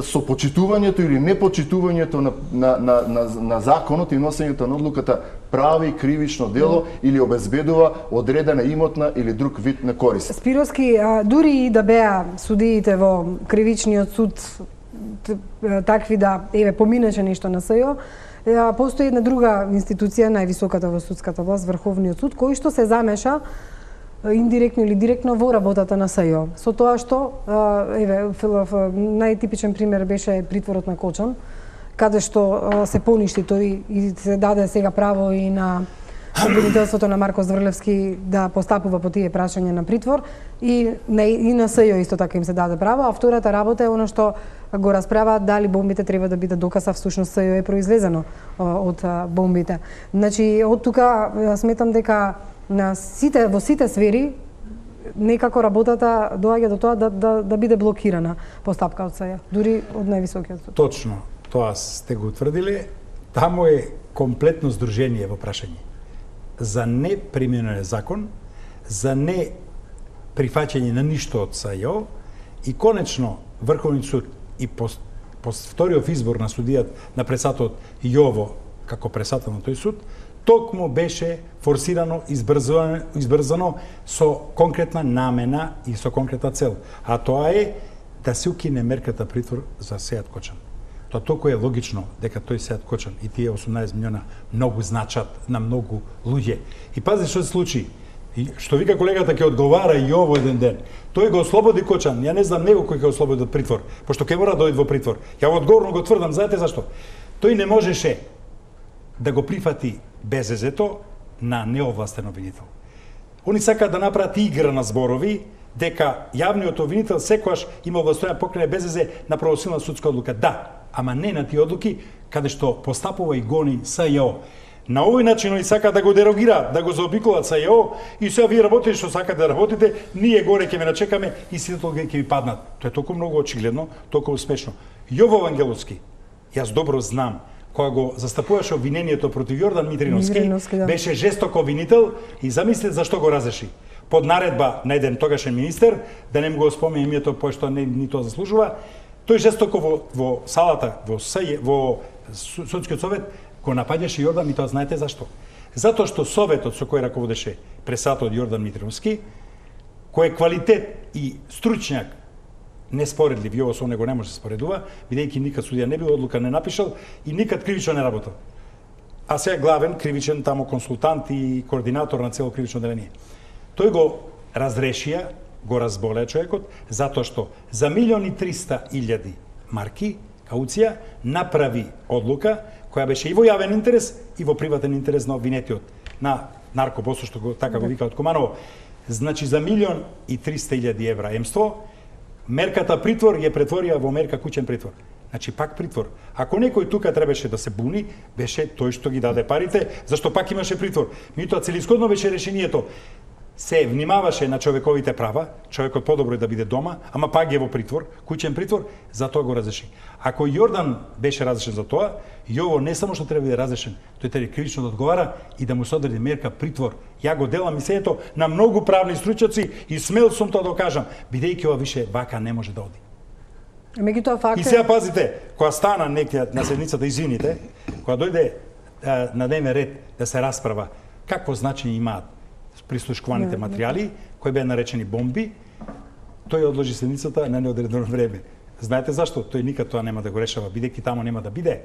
со почитувањето или непочитувањето на законот и носењето на одлуката прави кривично дело или обезбедува одредена имотна или друг вид на корист. Спировски, дури и да беа судиите во кривичниот суд такви да поминеше нешто на СЈО, постои една друга институција, највисоката во судската власт, Врховниот суд, кој што се замеша индиректно или директно во работата на СЈО. Со тоа што, најтипичен пример беше притворот на Кочан, каде што се поништи тој и се даде сега право и на обвинителството на Марко Зврлевски да постапува по тие прашања на притвор и на СЈО исто така им се даде право, а втората работа е она што го расправаат дали бомбите треба да бидат доказ, а всушност СЈО е произлезено од бомбите. Значи, од тука сметам дека во сите сфери некако работата доаѓа до тоа да биде блокирана постапка од СЈО, дури од највисокиот суд. Точно, тоа сте го утврдиле. Таму е комплетно здружение во прашање за неприменување закон, за не прифаќање на ништо од СЈО и конечно Врховниот суд и по вториот избор на судијат на председателот Јово како председател на тој суд, токму беше форсирано, избрзано со конкретна намена и со конкретна цел. А тоа е да се укине мерката притвор за Сејат Кочан. Тоа толку е логично дека тој Сејат Кочан и тие 18 милиона многу значат на многу луѓе. И пази што се случи. И што вика колегата ќе одговара и ово еден ден. Тој го ослободи Кочан. Ја не знам него кој ќе ослободи од притвор, пошто ќе мора да дојде во притвор. Ја одговорно го тврдам, знаете зашто? Тој не можеше да го прифати БЗЗ-то на неовластен обвинител. Они сакаат да направат игра на зборови дека јавниот обвинител секогаш има овластување покрај БЗЗ на правосилна судска одлука. Да, ама не на тие одлуки каде што постапува и гони СЈО. На овој начин они сакаат да го дерогираат, да го заобиколат СЈО и сега вие работите што сакате да работите, ние горе ќе ме начекаме и сите толку ќе ви паднат. Тоа е толку многу очигледно, толку смешно. Јово Вангеловски, јас добро знам, кога го застапуваше обвинението против Јордан Митриновски, да. беше жесток обвинител и замислете зашто го разреши. Под наредба на еден тогашен министер, да не му го спомнам името, пошто ни тоа заслужува, тој жестоко во салата, во Судскиот совет, го напаѓаше Јордан и тоа знаете зашто? Затоа што советот со кој раководеше председателот Јордан Митриновски, кој е квалитет и стручњак неспоредлив, и ово со него не може да се споредува, бидејќи никад судија не бил одлука не напишал и никад кривично не работел. А сега главен кривичен тамо консултант и координатор на цело кривично деление. Тој го разрешија, го разболеа човекот, затоа што за 1.300.000 марки кауција направи одлука која беше и во јавен интерес и во приватен интерес на обвинетиот на наркобосо, што го така го викаат Куманово. Значи за 1.300.000 евра емство мерката притвор ја претворија во мерка куќен притвор. Значи пак притвор. Ако некој тука требаше да се буни, беше тој што ги даде парите, зашто пак имаше притвор. Меѓутоа целисходно беше решението. Се внимаваше на човековите права, човекот подобро е да биде дома, ама пак е во притвор, куќен притвор, затоа го разреши. Ако Јордан беше разрешен за тоа, Јово не само што треба да биде разрешен, тој треба кривично да одговара и да му се одреди мерка притвор. Ја го делам мислењето на многу правни стручњаци и смел сум тоа да кажам, бидејќи ова више вака не може да оди. Меѓутоа факт И сега пазите, кога стана некоја на седницата, извините, кога дојде на дневен ред да се расправа какво значење имаат прислушкуваните материјали, кои беа наречени бомби, тој одложи седницата на неодредено време. Знаете зашто? Тој никад тоа нема да го решава, бидејќи таму нема да биде.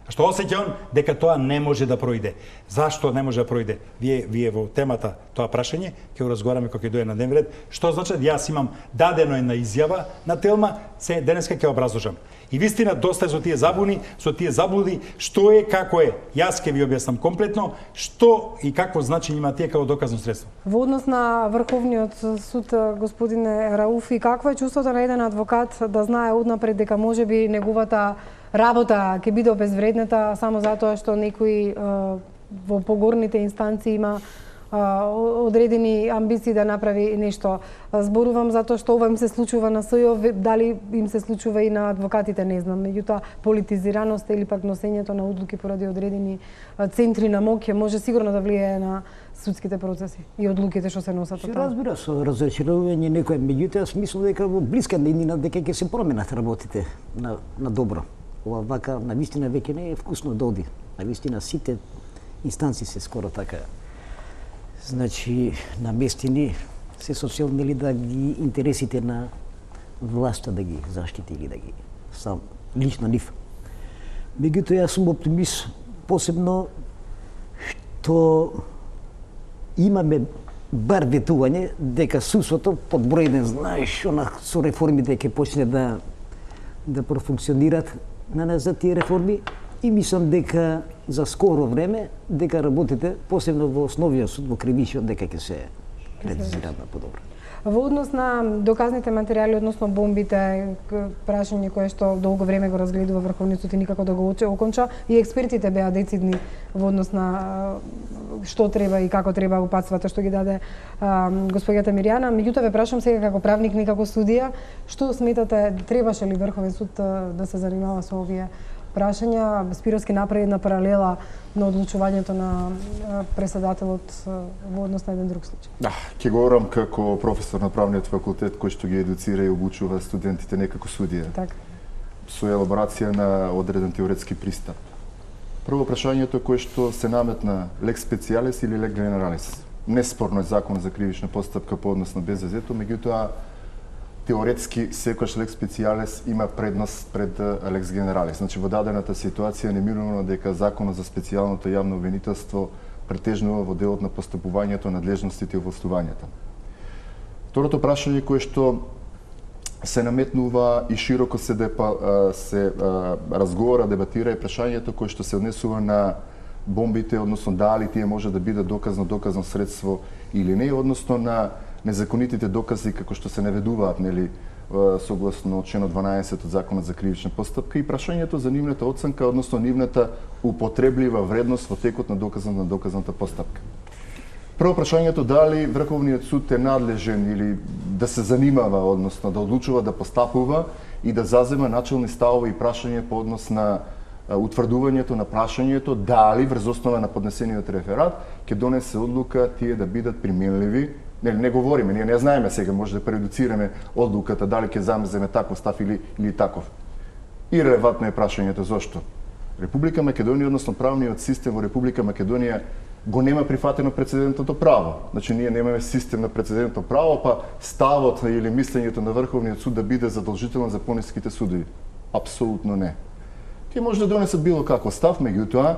А што осеќа он дека тоа не може да проиде. Зашто не може да проиде? Вие во темата тоа прашање ќе го разговараме кога ќе дојде на дневен ред. Што значи јас имам дадено една изјава на Телма, се денеска ќе образложам. И вистина доста е со тие забуни, со тие заблуди, што е, како е. Јас ќе ви објаснам комплетно што и какво значење има тие како доказно средство. Во однос на Врховниот суд, господине Рауфи, какво е чувството на еден адвокат да знае однапред дека можеби неговата работа ќе биде обезвреднета само затоа што некои во погорните инстанции има одредени амбиции да направи нешто. Зборувам затоа што ова им се случува на СЈО, дали им се случува и на адвокатите, не знам. Меѓутоа, политизираноста или пак носењето на одлуки поради одредени центри на моќ може сигурно да влијае на судските процеси и одлуките што се носат од таму. Разбира, со разочарување некој, меѓутоа смислам дека во блиска иднина дека ќе се променат работите на добро. Ова вака навистина веќе не е вкусно да оди. Навистина сите инстанции се скоро така. Значи, наместени се со цел нели да ги интересите на власта да ги заштити или да ги сам лично нив. Меѓутоа јас сум оптимист, посебно што имаме бар ветување дека судството под број 1, знаеш, она со реформите ќе почне да профункционират за тие реформи и мислам дека за скоро време дека работите посебно во основниот суд, во кривичниот, дека ќе се реализираат на подобро. Во однос на доказните материјали, односно бомбите, прашање кое што долго време го разгледува Врховниот суд и никако да го оконча, и експертите беа децидни во однос на што треба и како треба упатствата што ги даде господјата Мирјана. Меѓутоа ве прашам сега како правник, не како судија, што сметате, требаше ли Врховен суд да се занимава со овие прашања? Спировски направи една паралела на одлучувањето на преседателот во однос на еден друг случај. Да, ќе говорам како професор на правниот факултет кој што ги едуцира и обучува студентите не како судија. Така. Со елаборација на одреден теоретски пристап. Прво прашањето кое што се наметна лекс специјалис или лекс генералис. Неспорно е законот за кривична постапка по однос на БЗЗ-то, меѓутоа теоретски секојаш лекс специјалис има предност пред лекс генералис. Значи во дадената ситуација неминувано дека законот за специјалното јавно обвинителство претежнува во делот на постапувањето, надлежностите и овластувањата. Второто прашање кое што се наметнува и широко се разговара, дебатира е прашањето кое што се однесува на бомбите, односно дали тие може да бидат доказно средство или не, односно на незаконитите докази како што се наведуваат, нели, согласно член 12 од Законот за кривична постапка и прашањето за нивната оценка, односно нивната употреблива вредност во текот на доказната постапка. Прво прашањето дали Врховниот суд е надлежен или да се занимава, односно да одлучува да постапува и да зазема начелни ставови и прашања по однос на утврдувањето на прашањето дали врз основа на поднесениот реферат ќе донесе одлука тие да бидат применливи. Не говориме, ние не знаеме сега, може да прередуцираме одлуката дали ќе замеземе таков став или таков. И релевантно е прашањето зошто Република Македонија, односно правниот систем во Република Македонија го нема прифатено прецедентното право. Значи ние немаме систем на прецедентно право, па ставот или мислењето на Врховниот суд да биде задолжително за пониските судови. Апсолутно не. Тие може да донесат било како став, меѓутоа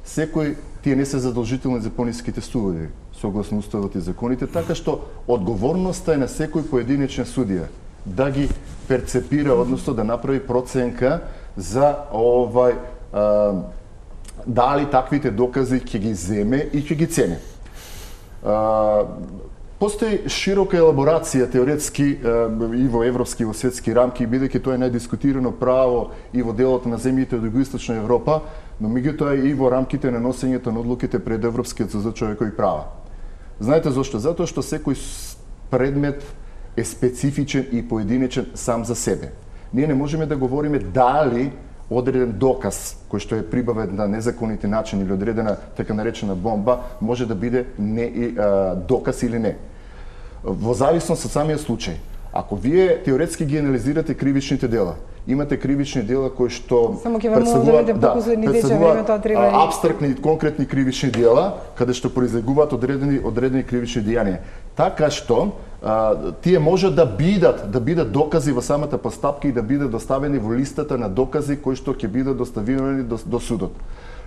секој тие не се задолжителни за пониските судови, согласно уставот и законите, така што одговорноста е на секој поединечен судија да ги перцепира, односно да направи проценка за дали таквите докази ќе ги земе и ќе ги цене. Постои широка елаборација теоретски и во европски и во светски рамки, бидејќи тоа е најдискутирано право и во делот на земјите од Југоисточна Европа, но меѓутоа и во рамките на носењето на одлуките пред Европскиот суд за човекови права. Знаете зошто? Затоа што секој предмет е специфичен и поединечен сам за себе. Ние не можеме да говориме дали одреден доказ кој што е прибавен на незаконити начин или одредена така наречена бомба може да биде доказ или не. Во зависност од самиот случај. Ако вие теоретски ги анализирате кривичните дела, имате кривични дела кои што представуваат апстрактни и конкретни кривични дела, каде што произлегуваат одредени кривични дејанија. Така што тие може да бидат докази во самата постапка и да бидат доставени во листата на докази кои што ќе бидат доставени до судот.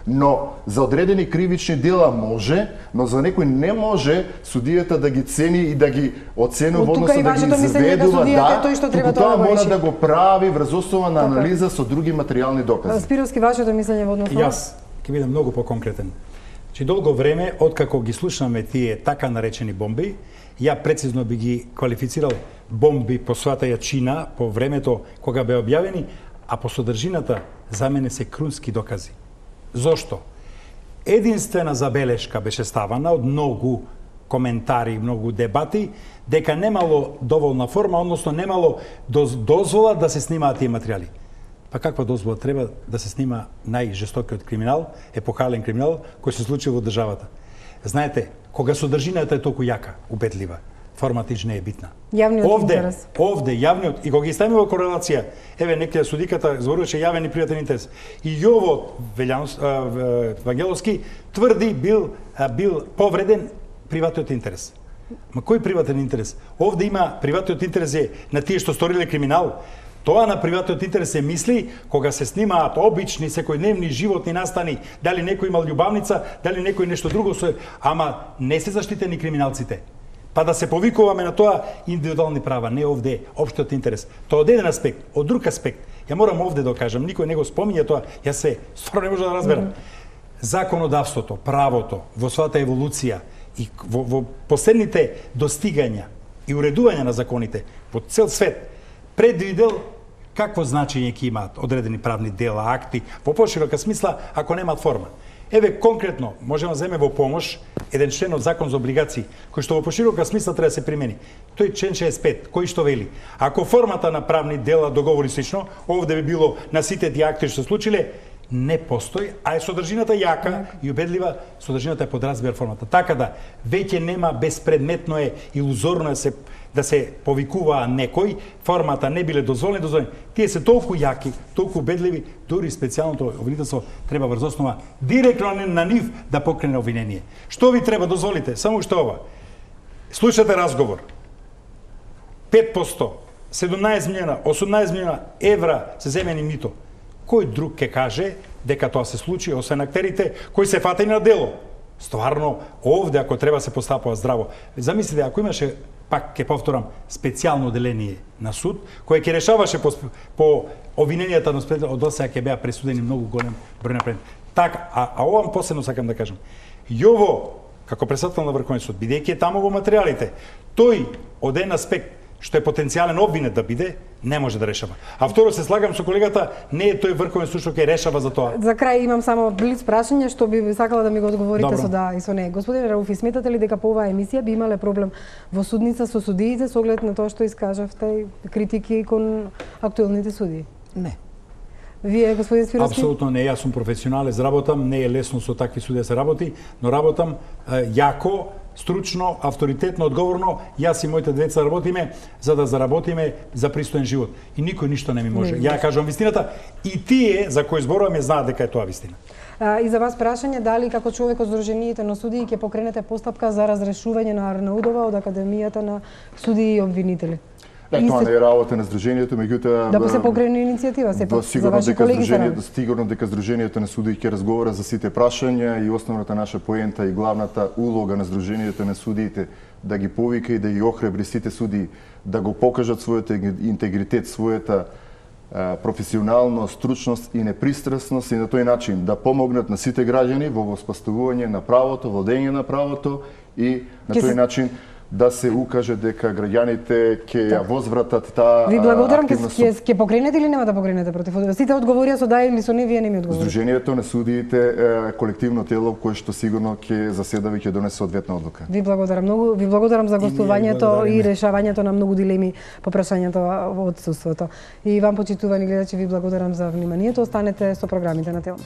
Но за одредени кривични дела може, но за некои не може судијата да ги цени и да ги оценува, односно да ги изведува, тоа мора да го прави врз основа на анализа со други материјални докази. Спировски, вашето мислење во однос на? Јас ќе бидам многу поконкретен. Долго време, откако ги слушаме тие така наречени бомби, ја прецизно би ги квалифицирал бомби по свата јачина, по времето кога беа објавени, а по содржината за мене се крунски докази. Зошто? Единствена забелешка беше ставана од многу коментари, многу дебати, дека немало доволна форма, односно немало дозвола да се снимаат тие материјали. Па каква дозвола треба да се снима најжестокиот криминал, епохален криминал кој се случи во државата? Знаете, кога содржината е толку јака, убедлива, формата не е битна. Јавниот интерес. Овде јавниот, и кога ги ставиме во корелација, еве некоја судиката зборуваше јавен и приватен интерес. И Јово Вангеловски тврди бил повреден приватниот интерес. Ма кој приватен интерес? Овде има приватниот интерес е на тие што сториле криминал. Тоа на приватниот интерес се мисли кога се снимаат обични секојдневни животни настани, дали некој имал љубавница, дали некој нешто друго, ама не се заштитени криминалците. Па да се повикуваме на тоа индивидуални права, не овде општиот интерес. Тоа од еден аспект, од друг аспект. Ја морам овде да кажам, никој не го спомиња тоа, јас стварно не можам да разберам. Законодавството, правото, во својата еволуција и во последните достигања и уредување на законите по цел свет предвидел какво значење ќе имаат одредени правни дела, акти, во поширока смисла, ако немаат форма. Еве, конкретно, можеме да земеме во помош еден член од Закон за облигации, кој што во поширока смисла треба да се примени. Тој член 65, кој што вели, ако формата на правни дела, договори слично, овде би било на сите тие акти што се случиле, не постои, а е содржината јака и убедлива, содржината е подразбира формата. Така да, веќе нема безпредметно е, илузорно е да се повикуваа некој, формата не биле дозволени. Тие се толку јаки, толку убедливи, дури специјалното обвинителство треба врз основа директно на нив да покрене обвинение. Што ви треба, дозволите, само што ова. Слушате разговор. 5%, 17 милиона, 18 милиона евра се земени мито. Кој друг ќе каже дека тоа се случи, освен актерите кои се фатени на дело? Стварно, овде ако треба се постапува здраво. Замислите, ако имаше, пак ќе повторам, специјално оделение на суд, кој ќе решаваше по обвиненијата на од досега ќе беа пресудени многу голем број на предмети. Така, а овам посебно сакам да кажам. Јово, како председател на Врховниот суд, бидејќи е таму во материјалите, тој од еден аспект што е потенцијален обвинет да биде, не може да решава. А второ, се слагам со колегата, не е тој Врховен суд што ќе решава за тоа. За крај имам само блиц прашање што би сакала да ми го одговорите со да и со не. Господин Рауфи, сметате ли дека по оваа емисија би имале проблем во судница со судиите со оглед на тоа што искажавте критики кон актуелните судии? Не. Вие, господин Спировски? Апсолутно не, јас сум професионалец, работам, не е лесно со такви судија се работи, но работам јако, стручно, авторитетно, одговорно, јас и моите деца работиме за да заработиме за пристоен живот. И никој ништо не ми може. Ја кажувам вистината и тие за кои зборуваме знаат дека е тоа вистина. И за вас прашање, дали како човек од Сдруженијите на судии ќе покренете постапка за разрешување на Арнаудова од Академијата на судии и обвинители? Тоа не е работа на Сдруженијето, меѓутоа да се покрене иницијатива сепак за ваши колеги се сигурно дека Сдруженијето на судии ќе разговара за сите прашања и основната наша поента и главната улога на Сдруженијето на судиите да ги повика и да ги охрабри сите судии да го покажат својот интегритет, својата професионалност, стручност и непристрасност и на тој начин да помогнат на сите граѓани во воспоставување на правото, владење на правото и на тој начин да се укаже дека граѓаните ќе ја возвратат таа Ви благодарам, активност. ќе покренете или нема да покренете против ОДБ? Сите одговорија со да или со не, вие не ми одговорите. Сдруженијето на судиите е колективно тело кое што сигурно ќе заседава и ќе донесе одветна одлука. Ви благодарам многу, ви благодарам за гостувањето и решавањето на многу дилеми по прашањето од отсуството. И вам, почитувани гледачи, ви благодарам за вниманието. Останете со програмите на Телмач.